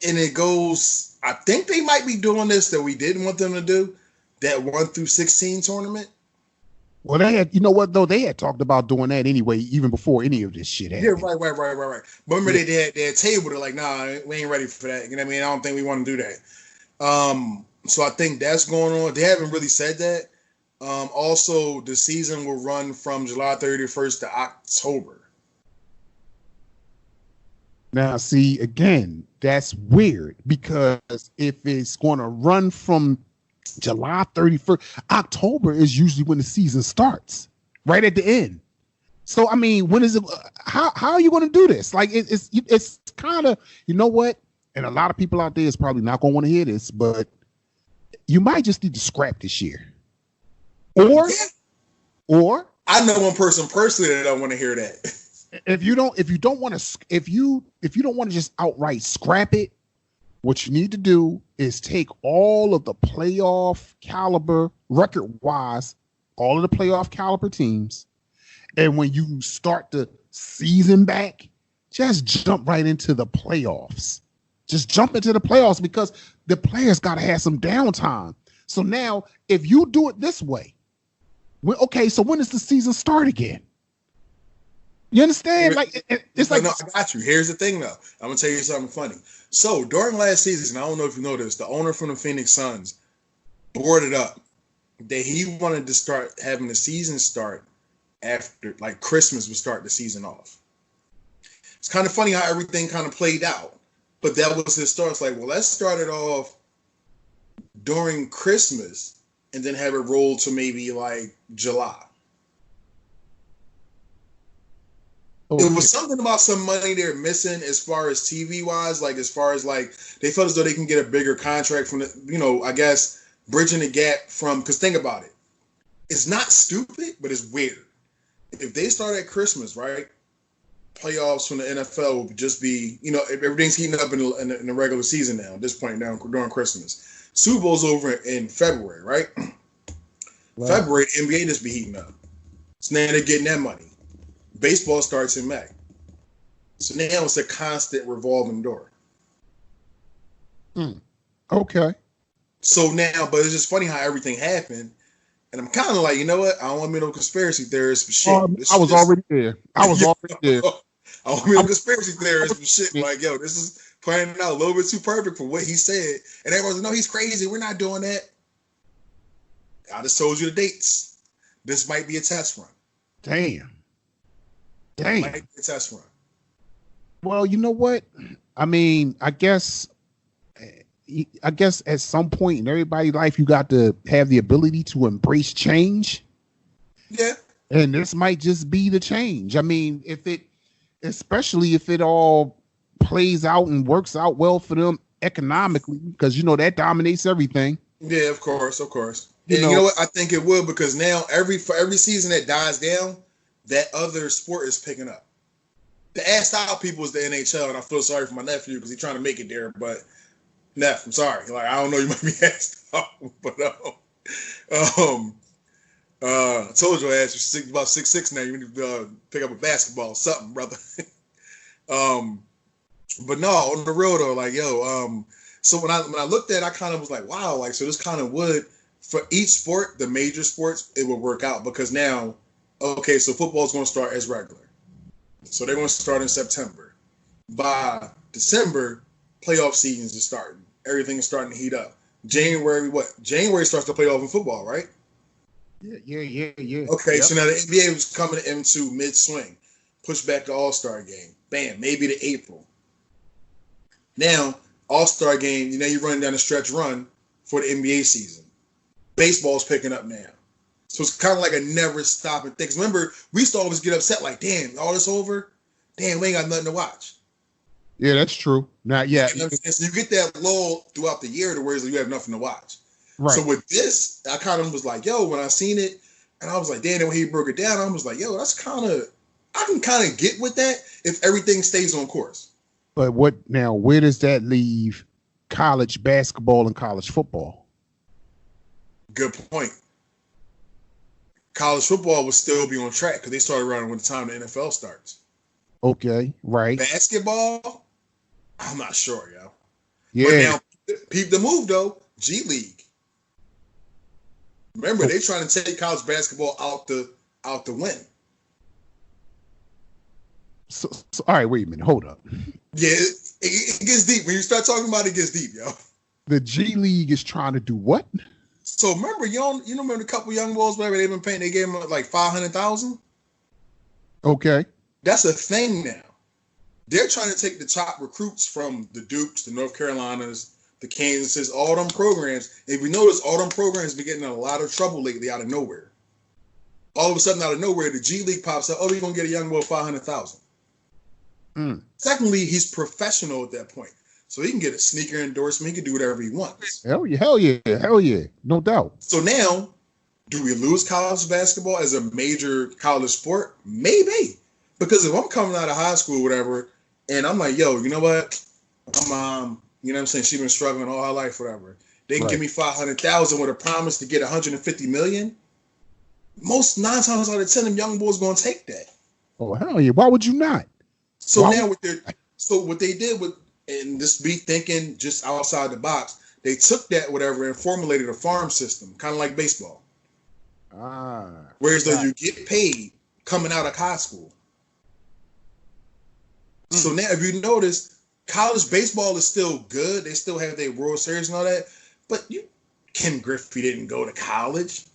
it goes, I think they might be doing this that we didn't want them to do, that 1 through 16 tournament. Well, they had, you know what, though? They had talked about doing that anyway, even before any of this shit happened. Yeah, right. But remember, they had tabled it like, nah, we ain't ready for that. You know what I mean? I don't think we want to do that. So I think that's going on. They haven't really said that. Also, the season will run from July 31st to October. Now, see, again, that's weird because if it's going to run from July 31st, October is usually when the season starts, right at the end. So, I mean, when is it? How are you going to do this? Like, it's kind of, you know what? And a lot of people out there is probably not going to want to hear this, but you might just need to scrap this year, or I know one person personally that don't want to hear that. If you don't want to just outright scrap it, what you need to do is take all of the playoff caliber record wise, all of the playoff caliber teams, and when you start the season back, just jump right into the playoffs. Just jump into the playoffs because the players got to have some downtime. So now, if you do it this way, so when does the season start again? You understand? Like it's like, no, I got you. Here's the thing, though. I'm gonna tell you something funny. So during last season, I don't know if you know this, the owner from the Phoenix Suns boarded up that he wanted to start having the season start after like Christmas would start the season off. It's kind of funny how everything kind of played out, but that was his start. It's like, well, let's start it off during Christmas and then have it roll to maybe like July. Okay. It was something about some money they're missing as far as TV wise, like as far as like they felt as though they can get a bigger contract from the, I guess bridging the gap from, because think about it, it's not stupid, but it's weird. If they start at Christmas, right? Playoffs from the NFL would just be, everything's heating up in the regular season now. At this point now during Christmas, Super Bowl's over in February, right? Wow. February, the NBA just be heating up. So now they're getting that money. Baseball starts in May. So now it's a constant revolving door. Okay. So now, but it's just funny how everything happened. And I'm kind of like, you know what? I don't want to be no conspiracy theorist for shit. I was already there. I don't want to be no conspiracy theorist for shit. Like, yo, this is playing out a little bit too perfect for what he said. And everyone's like, no, he's crazy. We're not doing that. I just told you the dates. This might be a test run. Damn. Might be a test run. Well, you know what? I mean, I guess at some point in everybody's life, you got to have the ability to embrace change. Yeah. And this might just be the change. I mean, especially if it all plays out and works out well for them economically, because, that dominates everything. Yeah, of course. And you know what? I think it will, because now for every season that dies down, that other sport is picking up. The assed out people is the NHL, and I feel sorry for my nephew because he's trying to make it there. But Neff, I'm sorry. Like, I don't know, you might be assed out, but I told your ass you're about 6'6" now. You need to pick up a basketball or something, brother. But no, on the real though, like so when I looked at it, I kind of was like, wow, like so this kind of would, for each sport, the major sports, it would work out, because now, okay, so football is going to start as regular. So they're going to start in September. By December, playoff seasons are starting. Everything is starting to heat up. January starts the playoff in football, right? Yeah. Okay, yep. So now the NBA was coming into mid-swing. Push back the All-Star game. Bam, maybe to April. Now, All-Star game, you're running down a stretch run for the NBA season. Baseball's picking up now. So it's kind of like a never stopping thing. Remember, we used to always get upset like, damn, all this over? Damn, we ain't got nothing to watch. Yeah, that's true. Now, yeah. So you get that lull throughout the year to where you have nothing to watch. Right. So with this, I kind of was like, yo, when I seen it, and I was like, damn, when he broke it down, I was like, yo, that's I can kind of get with that if everything stays on course. But where does that leave college basketball and college football? Good point. College football would still be on track because they started running when the time the NFL starts. Okay, right. Basketball, I'm not sure, yo. Yeah. But now, peep the move though. G League. Remember, they trying to take college basketball out the win. So, all right, wait a minute, hold up. Yeah, it gets deep. When you start talking about it, it gets deep, yo. The G League is trying to do what? So remember, remember the couple young boys, whatever they've been paying, they gave them like $500,000. Okay, that's a thing now. They're trying to take the top recruits from the Dukes, the North Carolinas, the Kansases, all them programs. If you notice, all them programs been getting in a lot of trouble lately out of nowhere. All of a sudden, out of nowhere, the G League pops up. Oh, we're gonna get a young boy $500,000. Secondly, he's professional at that point, so he can get a sneaker endorsement. He can do whatever he wants. Hell yeah, no doubt. So now, do we lose college basketball as a major college sport? Maybe, because if I'm coming out of high school, or whatever, and I'm like, yo, you know what? I'm you know what I'm saying? She's been struggling all her life, whatever. They can give me $500,000 with a promise to get $150 million. Most 9 times out of 10, them young boys gonna take that. Oh hell yeah! Why would you not? So now what they did with, and this be thinking just outside the box, they took that whatever and formulated a farm system, kind of like baseball. Whereas though you get paid coming out of high school. So now if you notice, college baseball is still good. They still have their World Series and all that. But Ken Griffey didn't go to college.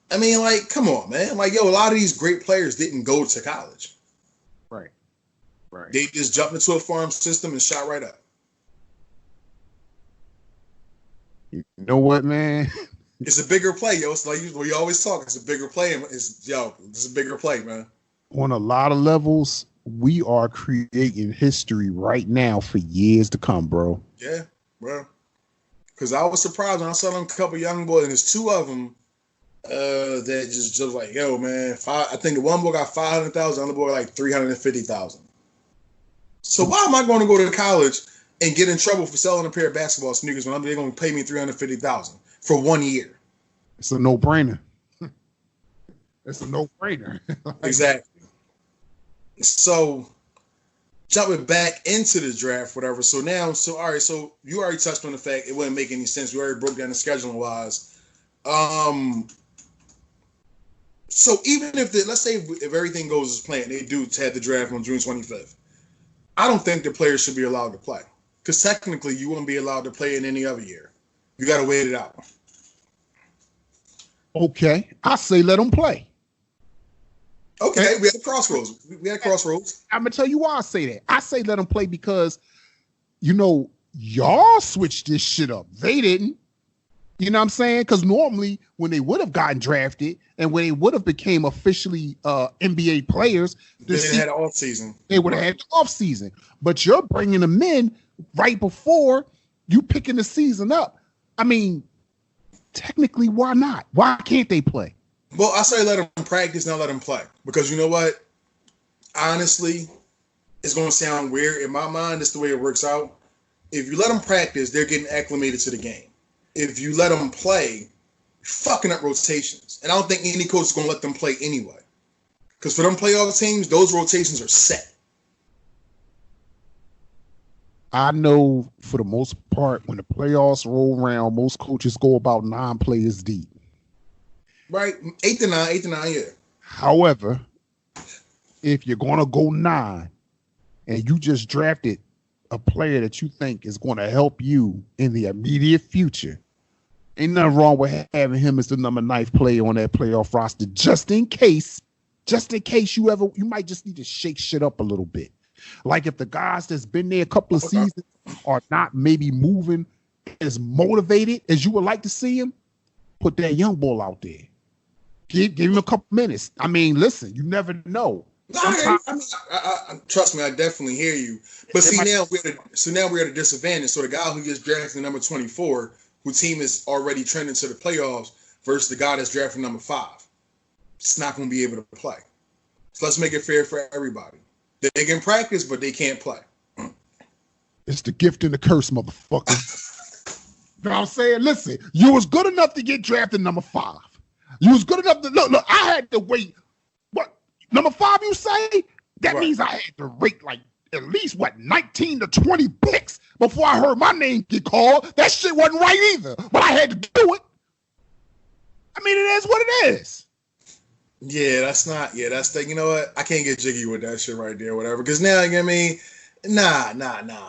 I mean, like, come on, man. Like, yo, a lot of these great players didn't go to college. Right. They just jumped into a farm system and shot right up. You know what, man? It's a bigger play, yo. It's like we always talk. It's a bigger play. It's a bigger play, man. On a lot of levels, we are creating history right now for years to come, bro. Yeah, bro. Because I was surprised when I saw them a couple young boys, and there's 2 of them that just like, yo, man. I think the one boy got $500,000, the other boy like $350,000. So why am I going to go to college and get in trouble for selling a pair of basketball sneakers when they're going to pay me $350,000 for 1 year? It's a no-brainer. It's a no-brainer. Exactly. So jumping back into the draft, whatever. So now, all right. So you already touched on the fact it wouldn't make any sense. We already broke down the scheduling wise. So even if let's say if everything goes as planned, they do have the draft on June 25th. I don't think the players should be allowed to play because technically you wouldn't be allowed to play in any other year. You got to wait it out. Okay, I say let them play. Okay, we had a crossroads. I'm gonna tell you why I say that. I say let them play because, y'all switched this shit up. They didn't. You know what I'm saying? Because normally when they would have gotten drafted and when they would have became officially NBA players, they had an off season. They would have had the off season. But you're bringing them in right before you picking the season up. I mean, technically, why not? Why can't they play? Well, I say let them practice, not let them play. Because you know what? Honestly, it's going to sound weird. In my mind, it's the way it works out. If you let them practice, they're getting acclimated to the game. If you let them play, you're fucking up rotations. And I don't think any coach is going to let them play anyway. Because for them playoff teams, those rotations are set. I know for the most part, when the playoffs roll around, most coaches go about 9 players deep. Right? 8 to 9, yeah. However, if you're going to go 9 and you just drafted a player that you think is going to help you in the immediate future, ain't nothing wrong with having him as the number 9th player on that playoff roster, just in case you might just need to shake shit up a little bit. Like if the guys that's been there a couple of seasons are not maybe moving as motivated as you would like to see him, put that young bull out there. Give him a couple minutes. I mean, listen, you never know. Trust me, I definitely hear you. But now we're at a disadvantage. So the guy who gets drafted number 24, whose team is already trending to the playoffs, versus the guy that's drafted number 5, it's not going to be able to play. So let's make it fair for everybody. They can practice, but they can't play. It's the gift and the curse, motherfucker. You know what I'm saying? Listen, you was good enough to get drafted number 5. You was good enough to look. I had to wait. What number 5? You say that means I had to wait like at least 19 to 20 picks before I heard my name get called. That shit wasn't right either, but I had to do it. I mean, it is what it is. Yeah, that's the, you know what? I can't get jiggy with that shit right there, whatever. Because now, you know what I mean? Nah,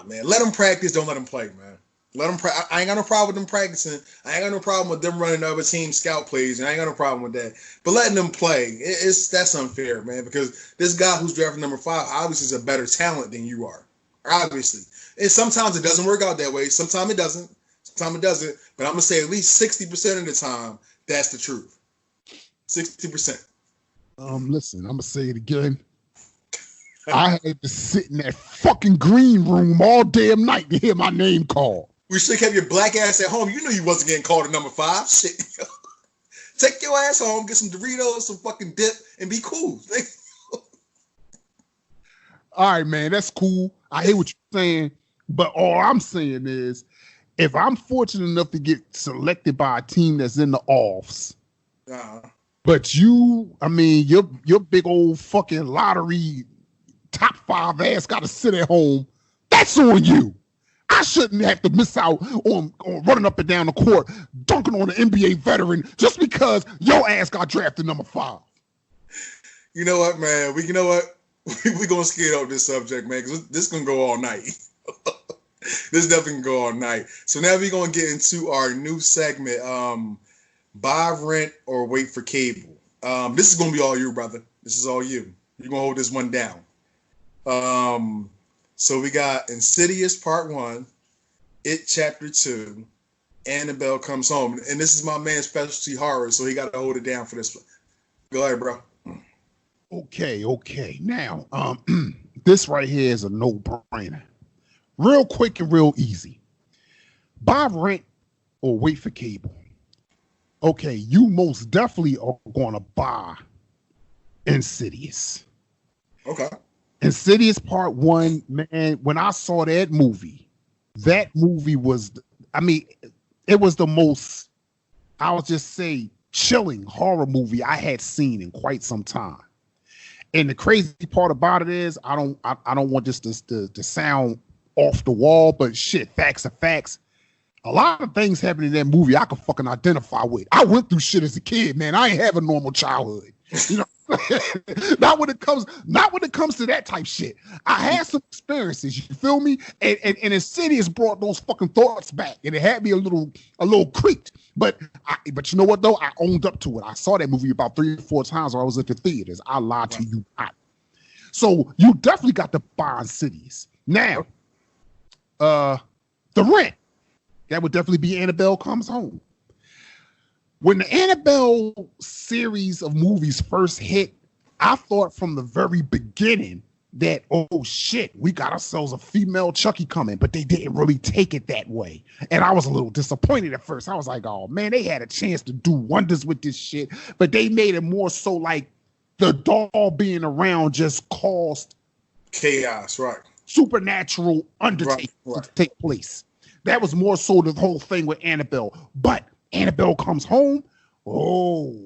man. Let them practice, don't let them play, man. Let them. I ain't got no problem with them practicing. I ain't got no problem with them running other team scout plays, and I ain't got no problem with that. But letting them play, that's unfair, man. Because this guy who's drafted number 5 obviously is a better talent than you are. obviously. And sometimes it doesn't work out that way. Sometimes it doesn't. Sometimes it doesn't. But I'm gonna say at least 60% of the time, that's the truth. 60%. Listen, I'm gonna say it again. I had to sit in that fucking green room all damn night to hear my name called. We should have kept your black ass at home. You knew you wasn't getting called at number 5. Shit. Take your ass home, get some Doritos, some fucking dip, and be cool. All right, man, that's cool. I hear what you're saying, but all I'm saying is, if I'm fortunate enough to get selected by a team that's in the offs, but your big old fucking lottery top 5 ass got to sit at home, that's on you. I shouldn't have to miss out on running up and down the court, dunking on an NBA veteran just because your ass got drafted number 5. You know what, man? We're going to skate off this subject, man, because this is going to go all night. This definitely can go all night. So now we're going to get into our new segment, buy, rent, or wait for cable. This is going to be all you, brother. This is all you. You're going to hold this one down. So we got Insidious Part 1, It Chapter 2, Annabelle Comes Home. And this is my man's specialty horror, so he got to hold it down for this one. Go ahead, bro. Okay. Now, this right here is a no-brainer. Real quick and real easy. Buy, rent, or wait for cable. Okay, you most definitely are going to buy Insidious. Okay. Insidious Part 1, man, when I saw that movie was, it was the most, I'll just say, chilling horror movie I had seen in quite some time. And the crazy part about it is, I don't want this to sound off the wall, but shit, facts are facts. A lot of things happen in that movie I can fucking identify with. I went through shit as a kid, man. I ain't have a normal childhood. You know, not when it comes to that type shit. I had some experiences, you feel me? And Insidious brought those fucking thoughts back, and it had me a little creeped. But you know what though? I owned up to it. I saw that movie about 3 or 4 times while I was at the theaters. I lied to you not. So you definitely got to buy Insidious. Now, the rent, that would definitely be Annabelle Comes Home. When the Annabelle series of movies first hit, I thought from the very beginning that, oh shit, we got ourselves a female Chucky coming, but they didn't really take it that way. And I was a little disappointed at first. I was like, oh man, they had a chance to do wonders with this shit, but they made it more so like the doll being around just caused chaos, right? Supernatural undertakings to take place. That was more so the whole thing with Annabelle. But Annabelle Comes Home, oh,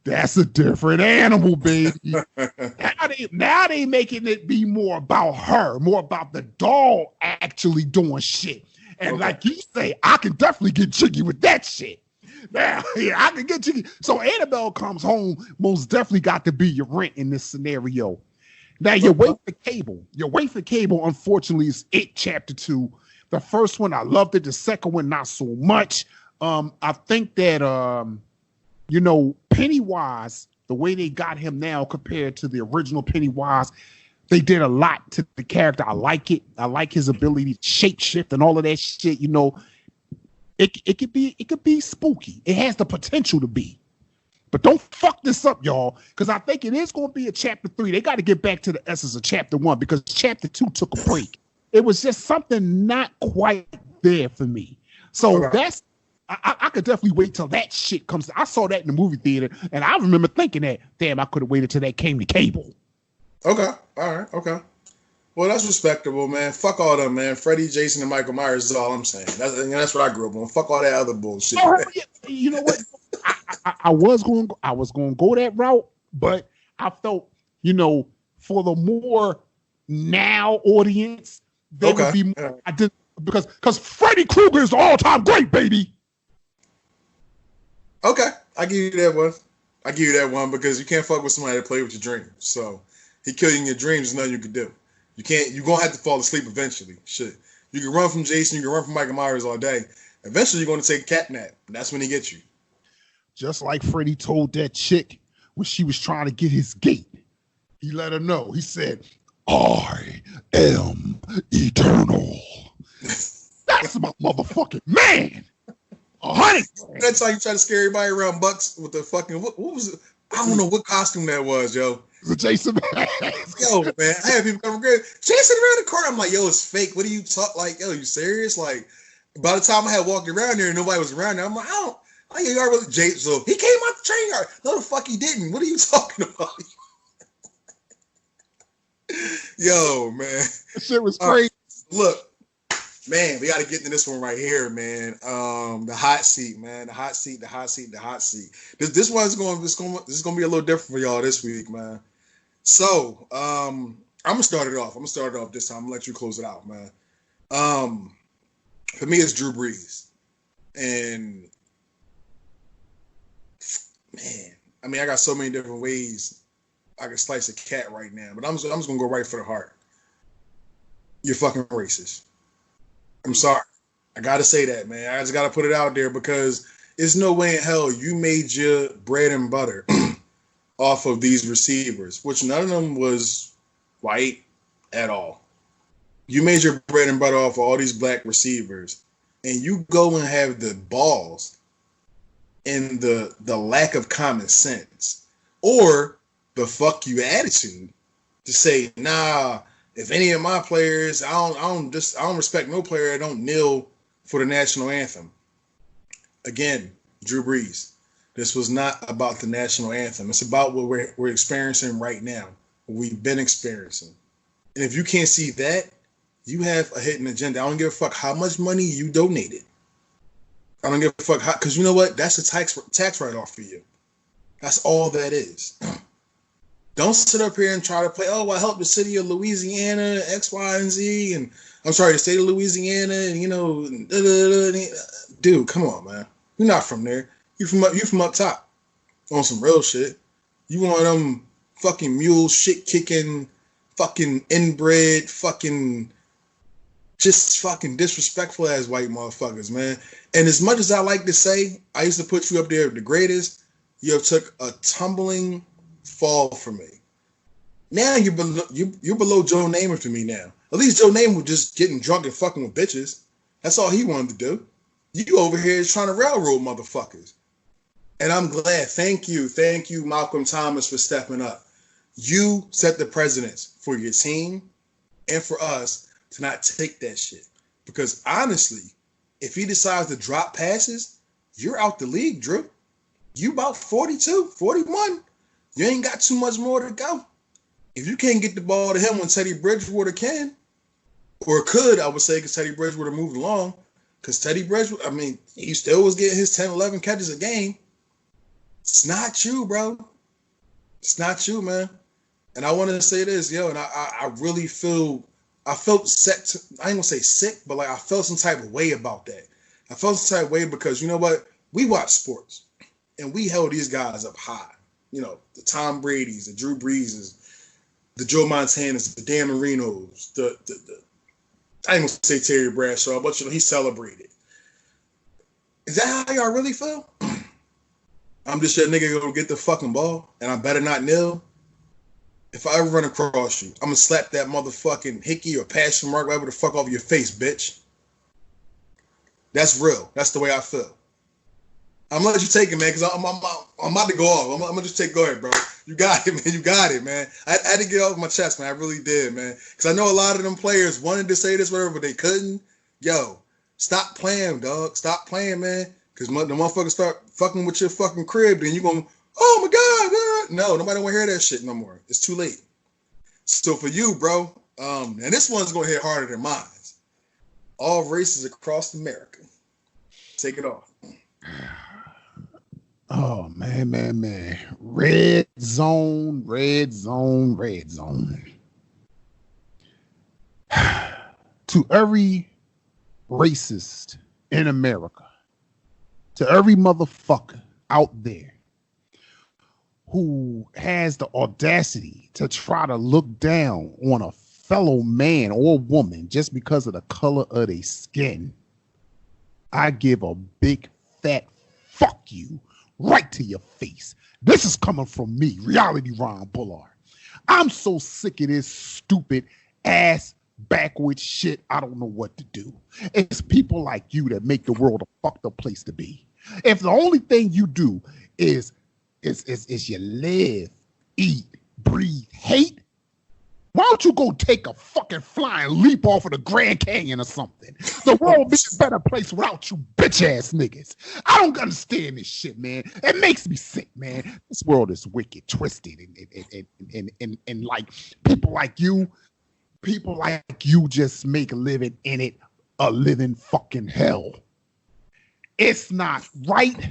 that's a different animal, baby. now they making it be more about her, more about the doll actually doing shit. And like you say, I can definitely get jiggy with that shit. Now, yeah, I can get jiggy. So Annabelle Comes Home most definitely got to be your rent in this scenario. Now, your wait for cable. Your wait for cable, unfortunately, is It Chapter 2. The first one, I loved it. The second one, not so much. I think that, Pennywise, the way they got him now compared to the original Pennywise, they did a lot to the character. I like it. I like his ability to shapeshift and all of that shit. You know, it could be spooky. It has the potential to be. But don't fuck this up, y'all, because I think it is going to be a Chapter 3. They got to get back to the essence of Chapter 1 because Chapter 2 took a break. It was just something not quite there for me. So that's, I could definitely wait till that shit comes. I saw that in the movie theater, and I remember thinking that, damn, I could have waited till that came to cable. Okay. All right. Okay. Well, that's respectable, man. Fuck all them, man. Freddy, Jason, and Michael Myers is all I'm saying. That's what I grew up on. Fuck all that other bullshit. You know what? I was going to go that route, but I felt, for the more now audience, they would be more. I did because Freddy Krueger is the all-time great, baby. Okay, I give you that one because you can't fuck with somebody that play with your dreams. So he kill you in your dreams. There's nothing you can do. You can't. You're gonna have to fall asleep eventually. Shit, you can run from Jason. You can run from Michael Myers all day. Eventually, you're gonna take a cat nap. And that's when he gets you. Just like Freddy told that chick when she was trying to get his gate, he let her know. He said, "I am eternal. That's my motherfucking man. 100. That's how you try to scare everybody around Bucks with the fucking what was it? I don't know what costume that was, yo. The Jason Yo, man, I had people come great chasing around the court. I'm like, yo, it's fake. What do you talk like? Yo, you serious? Like, by the time I had walked around there and nobody was around there, I'm like, I you already really Jay. So he came out the train yard. No, the fuck he didn't. What are you talking about? Yo, man, that shit was crazy. Look. Man, we got to get into this one right here, man. The hot seat, man. The hot seat. This one's going to be a little different for y'all this week, man. So, I'm gonna start it off. This time. I'm gonna let you close it out, man. For me, it's Drew Brees, and man, I mean, I got so many different ways I can slice a cat right now, but I'm just gonna go right for the heart. You're fucking racist. I'm sorry. I got to say that, man. I just got to put it out there because there's no way in hell you made your bread and butter off of these receivers, which none of them was white at all. You made your bread and butter off of all these black receivers, and you go and have the balls and the lack of common sense or the fuck you attitude to say, nah, if any of my players, I don't respect no player that don't kneel for the national anthem. Again, Drew Brees, this was not about the national anthem. It's about what we're experiencing right now, what we've been experiencing. And if you can't see that, you have a hidden agenda. I don't give a fuck how much money you donated. I don't give a fuck how, because you know what? That's a tax write-off for you. That's all that is. Don't sit up here and try to play, oh, I helped the city of Louisiana, X, Y, and Z, and I'm sorry, the state of Louisiana, and you know, dude, come on, man. You're not from there. You from up top on some real shit. You one of them fucking mule shit kicking, fucking inbred, fucking just fucking disrespectful ass white motherfuckers, man. And as much as I like to say, I used to put you up there with the greatest, you have took a tumbling fall for me. Now you're below Joe Namath to me now. At least Joe Namath was just getting drunk and fucking with bitches. That's all he wanted to do. You over here is trying to railroad motherfuckers. And I'm glad. Thank you, Malcolm Thomas, for stepping up. You set the precedence for your team and for us to not take that shit. Because honestly, if he decides to drop passes, you're out the league, Drew. You about 42, 41. You ain't got too much more to go. If you can't get the ball to him when Teddy Bridgewater can, or could, I would say, because Teddy Bridgewater moved along, because Teddy Bridgewater, I mean, he still was getting his 10, 11 catches a game. It's not you, bro. It's not you, man. And I wanted to say this, yo, and I really felt set to, I ain't gonna say sick, but like I felt some type of way about that. I felt some type of way because, you know what? We watch sports, and we held these guys up high. You know, the Tom Brady's, the Drew Breeses, the Joe Montanas, the Dan Marinos, the I ain't gonna say Terry Bradshaw, but you know, he celebrated. Is that how y'all really feel? I'm just that nigga gonna get the fucking ball, and I better not kneel. If I ever run across you, I'm gonna slap that motherfucking hickey or passion mark, whatever the fuck, off your face, bitch. That's real. That's the way I feel. I'm gonna let you take it, man, because I'm about to go off. I'm gonna just go ahead, bro. You got it, man. You got it, man. I had to get it off my chest, man. I really did, man. Because I know a lot of them players wanted to say this, whatever, but they couldn't. Yo, stop playing, dog. Stop playing, man. Because the motherfuckers start fucking with your fucking crib, then you going, oh my God. No, nobody want to hear that shit no more. It's too late. So for you, bro, and this one's going to hit harder than mine. All races across America. Take it off. Oh, man. Red zone. To every racist in America, to every motherfucker out there who has the audacity to try to look down on a fellow man or woman just because of the color of their skin, I give a big fat fuck you right to your face. This is coming from me, Reality Ron Bullard. I'm so sick of this stupid ass backward shit. I don't know what to do. It's people like you that make the world a fucked up place to be. If the only thing you do is you live, eat, breathe, hate, why don't you go take a fucking flying leap off of the Grand Canyon or something? The world would be a better place without you bitch ass niggas. I don't understand this shit, man. It makes me sick, man. This world is wicked, twisted, and like people like you just make living in it a living fucking hell. It's not right.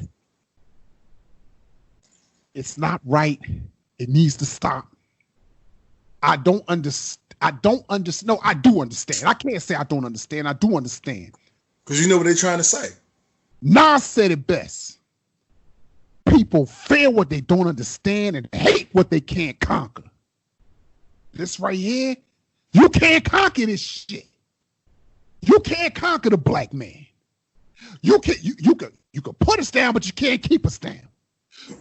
It's not right. It needs to stop. I don't understand. No, I do understand. I can't say I don't understand. I do understand. Because you know what they're trying to say. Nas said it best. People fear what they don't understand and hate what they can't conquer. This right here, you can't conquer this shit. You can't conquer the black man. You can put us down, but you can't keep us down.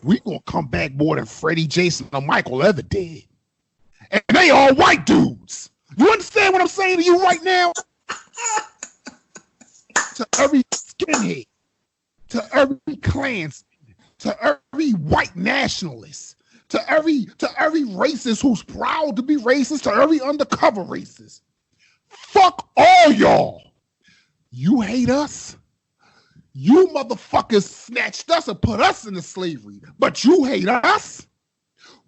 We gonna come back more than Freddie, Jason, or Michael ever did. And they all white dudes. You understand what I'm saying to you right now? To every skinhead, to every Klansman, to every white nationalist, to every racist who's proud to be racist, to every undercover racist. Fuck all y'all. You hate us. You motherfuckers snatched us and put us into slavery, but you hate us?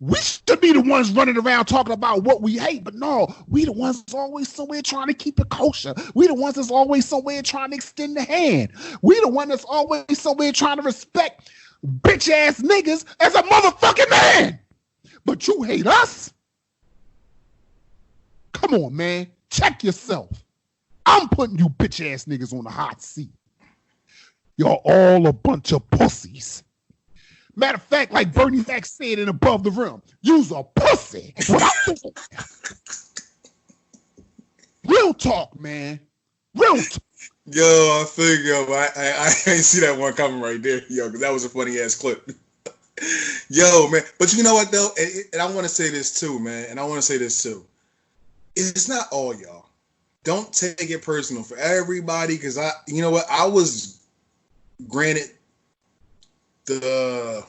We should be the ones running around talking about what we hate, but no, we the ones that's always somewhere trying to keep it kosher. We the ones that's always somewhere trying to extend the hand. We the one that's always somewhere trying to respect bitch ass niggas as a motherfucking man. But you hate us? Come on, man. Check yourself. I'm putting you bitch ass niggas on the hot seat. Y'all all a bunch of pussies. Matter of fact, like Bernie Mac said in Above the Rim, you's a pussy. Real talk, man. Real talk. Yo, I think I ain't see that one coming right there, yo, because that was a funny ass clip. Yo, man. But you know what though? And I want to say this too, man. And I want to say this too. It's not all y'all. Don't take it personal for everybody, because you know what? I was granted I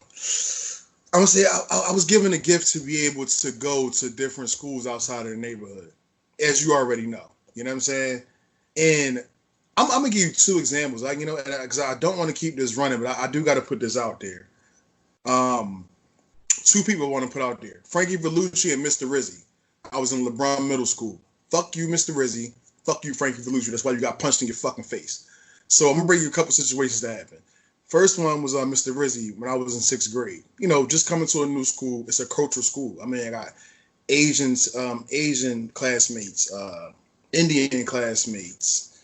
would say I was given a gift to be able to go to different schools outside of the neighborhood, as you already know. You know what I'm saying? And I'm gonna give you two examples. Like, you know, because I don't want to keep this running, but I do got to put this out there. Two people I want to put out there: Frankie Vellucci and Mr. Rizzy. I was in LeBron Middle School. Fuck you, Mr. Rizzy. Fuck you, Frankie Vellucci. That's why you got punched in your fucking face. So I'm gonna bring you a couple situations that happened. First one was Mr. Rizzy when I was in 6th grade. You know, just coming to a new school. It's a cultural school. I mean, I got Asian classmates, Indian classmates.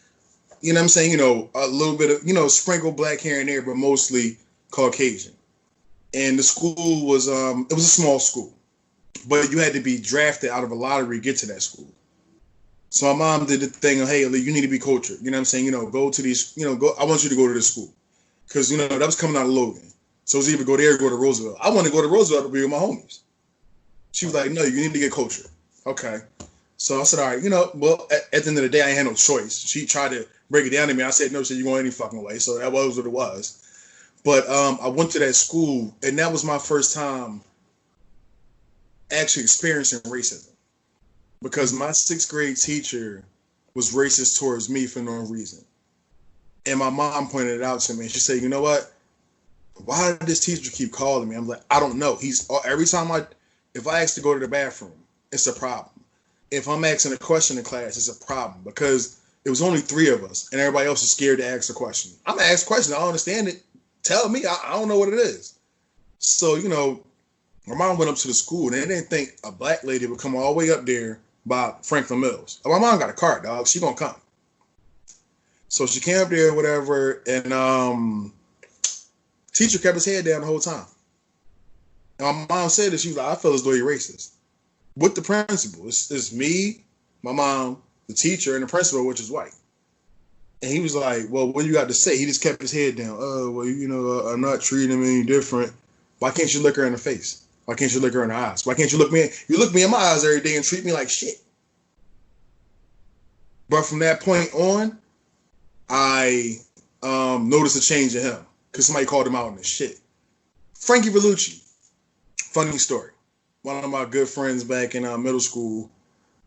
You know what I'm saying? You know, a little bit of, you know, sprinkle black here and there, but mostly Caucasian. And the school was, it was a small school, but you had to be drafted out of a lottery to get to that school. So my mom did the thing of, hey, you need to be cultured. You know what I'm saying? You know, go to these, you know, I want you to go to this school. Because, you know, that was coming out of Logan. So it was either go there or go to Roosevelt. I want to go to Roosevelt to be with my homies. She was like, no, you need to get cultured. Okay. So I said, all right, you know, well, at the end of the day, I ain't had no choice. She tried to break it down to me. I said, no, she, you're going any fucking way. So that was what it was. But I went to that school, and that was my first time actually experiencing racism. Because my 6th grade teacher was racist towards me for no reason. And my mom pointed it out to me. She said, you know what? Why did this teacher keep calling me? I'm like, I don't know. Every time if I ask to go to the bathroom, it's a problem. If I'm asking a question in class, it's a problem, because it was only 3 of us and everybody else is scared to ask a question. I'm going to ask questions. I don't understand it. Tell me. I don't know what it is. So, you know, my mom went up to the school and they didn't think a black lady would come all the way up there by Franklin Mills. My mom got a car, dog. She going to come. So she came up there, whatever, and teacher kept his head down the whole time. And my mom said that she was like, I feel as though you're racist. With the principal. It's me, my mom, the teacher, and the principal, which is white. And he was like, well, what do you got to say? He just kept his head down. Oh, well, you know, I'm not treating him any different. Why can't you look her in the face? Why can't you look her in the eyes? Why can't you look me in my eyes every day and treat me like shit? But from that point on, I noticed a change in him because somebody called him out on this shit. Frankie Vellucci, funny story. One of my good friends back in middle school,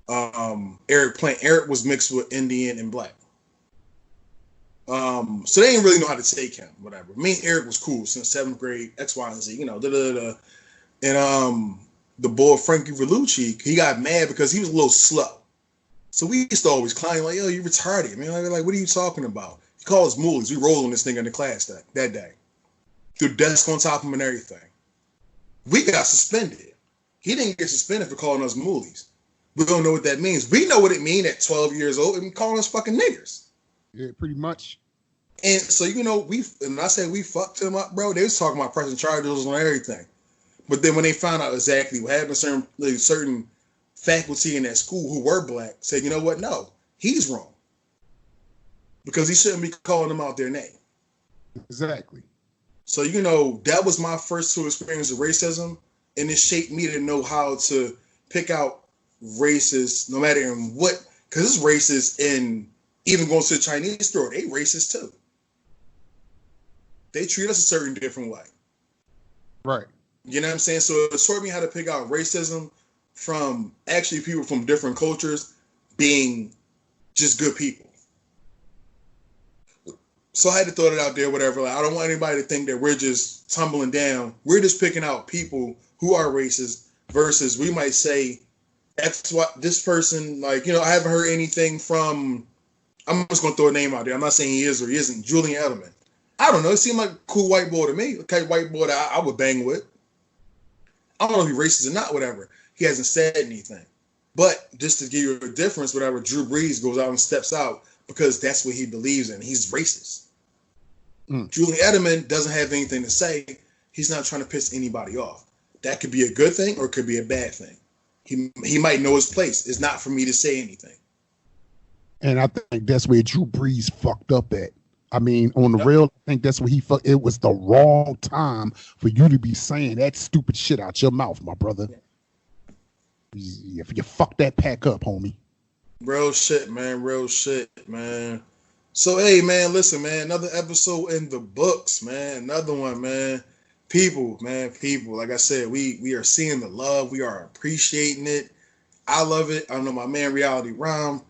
Eric was mixed with Indian and black. So they didn't really know how to take him, whatever. Me and Eric was cool since 7th grade, X, Y, and Z, you know, And the boy Frankie Vellucci, he got mad because he was a little slow. So we used to always clown like, yo, you retarded. I mean, like, what are you talking about? He called us moolies. We rolled on this nigga in the class that day. Threw the desk on top of him and everything. We got suspended. He didn't get suspended for calling us moolies. We don't know what that means. We know what it means at 12 years old and calling us fucking niggers. Yeah, pretty much. And so, you know, and I said we fucked him up, bro. They was talking about pressing charges on everything. But then when they found out exactly what happened, certain faculty in that school who were black said, you know what? No, he's wrong. Because he shouldn't be calling them out their name. Exactly. So, you know, that was my first two experiences of racism. And it shaped me to know how to pick out racists, no matter in what, because it's racist in even going to the Chinese store, they racist too. They treat us a certain different way. Right. You know what I'm saying? So it taught me how to pick out racism from actually people from different cultures being just good people. So I had to throw it out there, whatever. Like, I don't want anybody to think that we're just tumbling down. We're just picking out people who are racist versus we might say, that's what this person, like, you know, I haven't heard anything from, I'm just going to throw a name out there. I'm not saying he is or he isn't. Julian Edelman. I don't know. It seemed like a cool white boy to me. The kind of white boy that I would bang with. I don't know if he's racist or not, whatever. He hasn't said anything. But just to give you a difference, whatever, Drew Brees goes out and steps out because that's what he believes in. He's racist. Julian Edelman doesn't have anything to say. He's not trying to piss anybody off. That could be a good thing or it could be a bad thing. He might know his place. It's not for me to say anything. And I think that's where Drew Brees fucked up at. I mean, on the real, I think that's where he fucked. It was the wrong time for you to be saying that stupid shit out your mouth, my brother. If you fuck that pack up, homie. Real shit, man. Real shit, man. So, hey, man, listen, man. Another episode in the books, man. Another one, man. People, man, people. Like I said, we are seeing the love. We are appreciating it. I love it. I know my man, Reality Rom.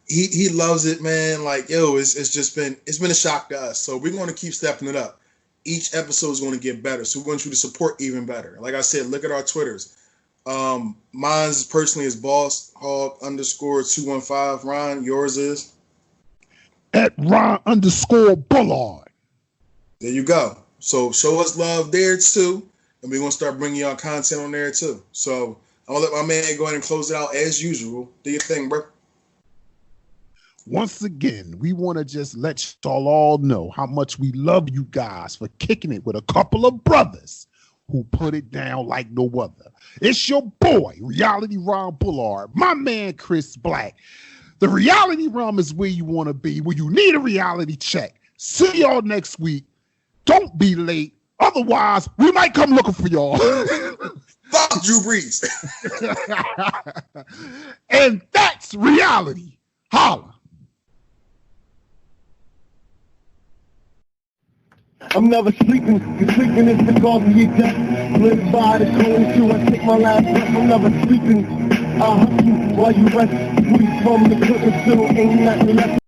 He loves it, man. Like, yo, it's been a shock to us. So we're going to keep stepping it up. Each episode is going to get better. So we want you to support even better. Like I said, look at our Twitters. Mine's personally is Boss Hog _215. Ron, yours is? At Ron _Bullard. There you go. So show us love there too. And we're going to start bringing y'all content on there too. So I'm going to let my man go ahead and close it out as usual. Do your thing, bro. Once again, we want to just let y'all all know how much we love you guys for kicking it with a couple of brothers who put it down like no other. It's your boy, Reality Ron Bullard, my man, Chris Black. The Reality Rum is where you want to be, where you need a reality check. See y'all next week. Don't be late. Otherwise, we might come looking for y'all. Fuck Drew Brees. And that's reality. Holla. I'm never sleeping, cause sleeping is the cause of your death. Live by the code till I take my last breath. I'm never sleeping. I'll hustle while you rest. We from the cooking still ain't nothing left.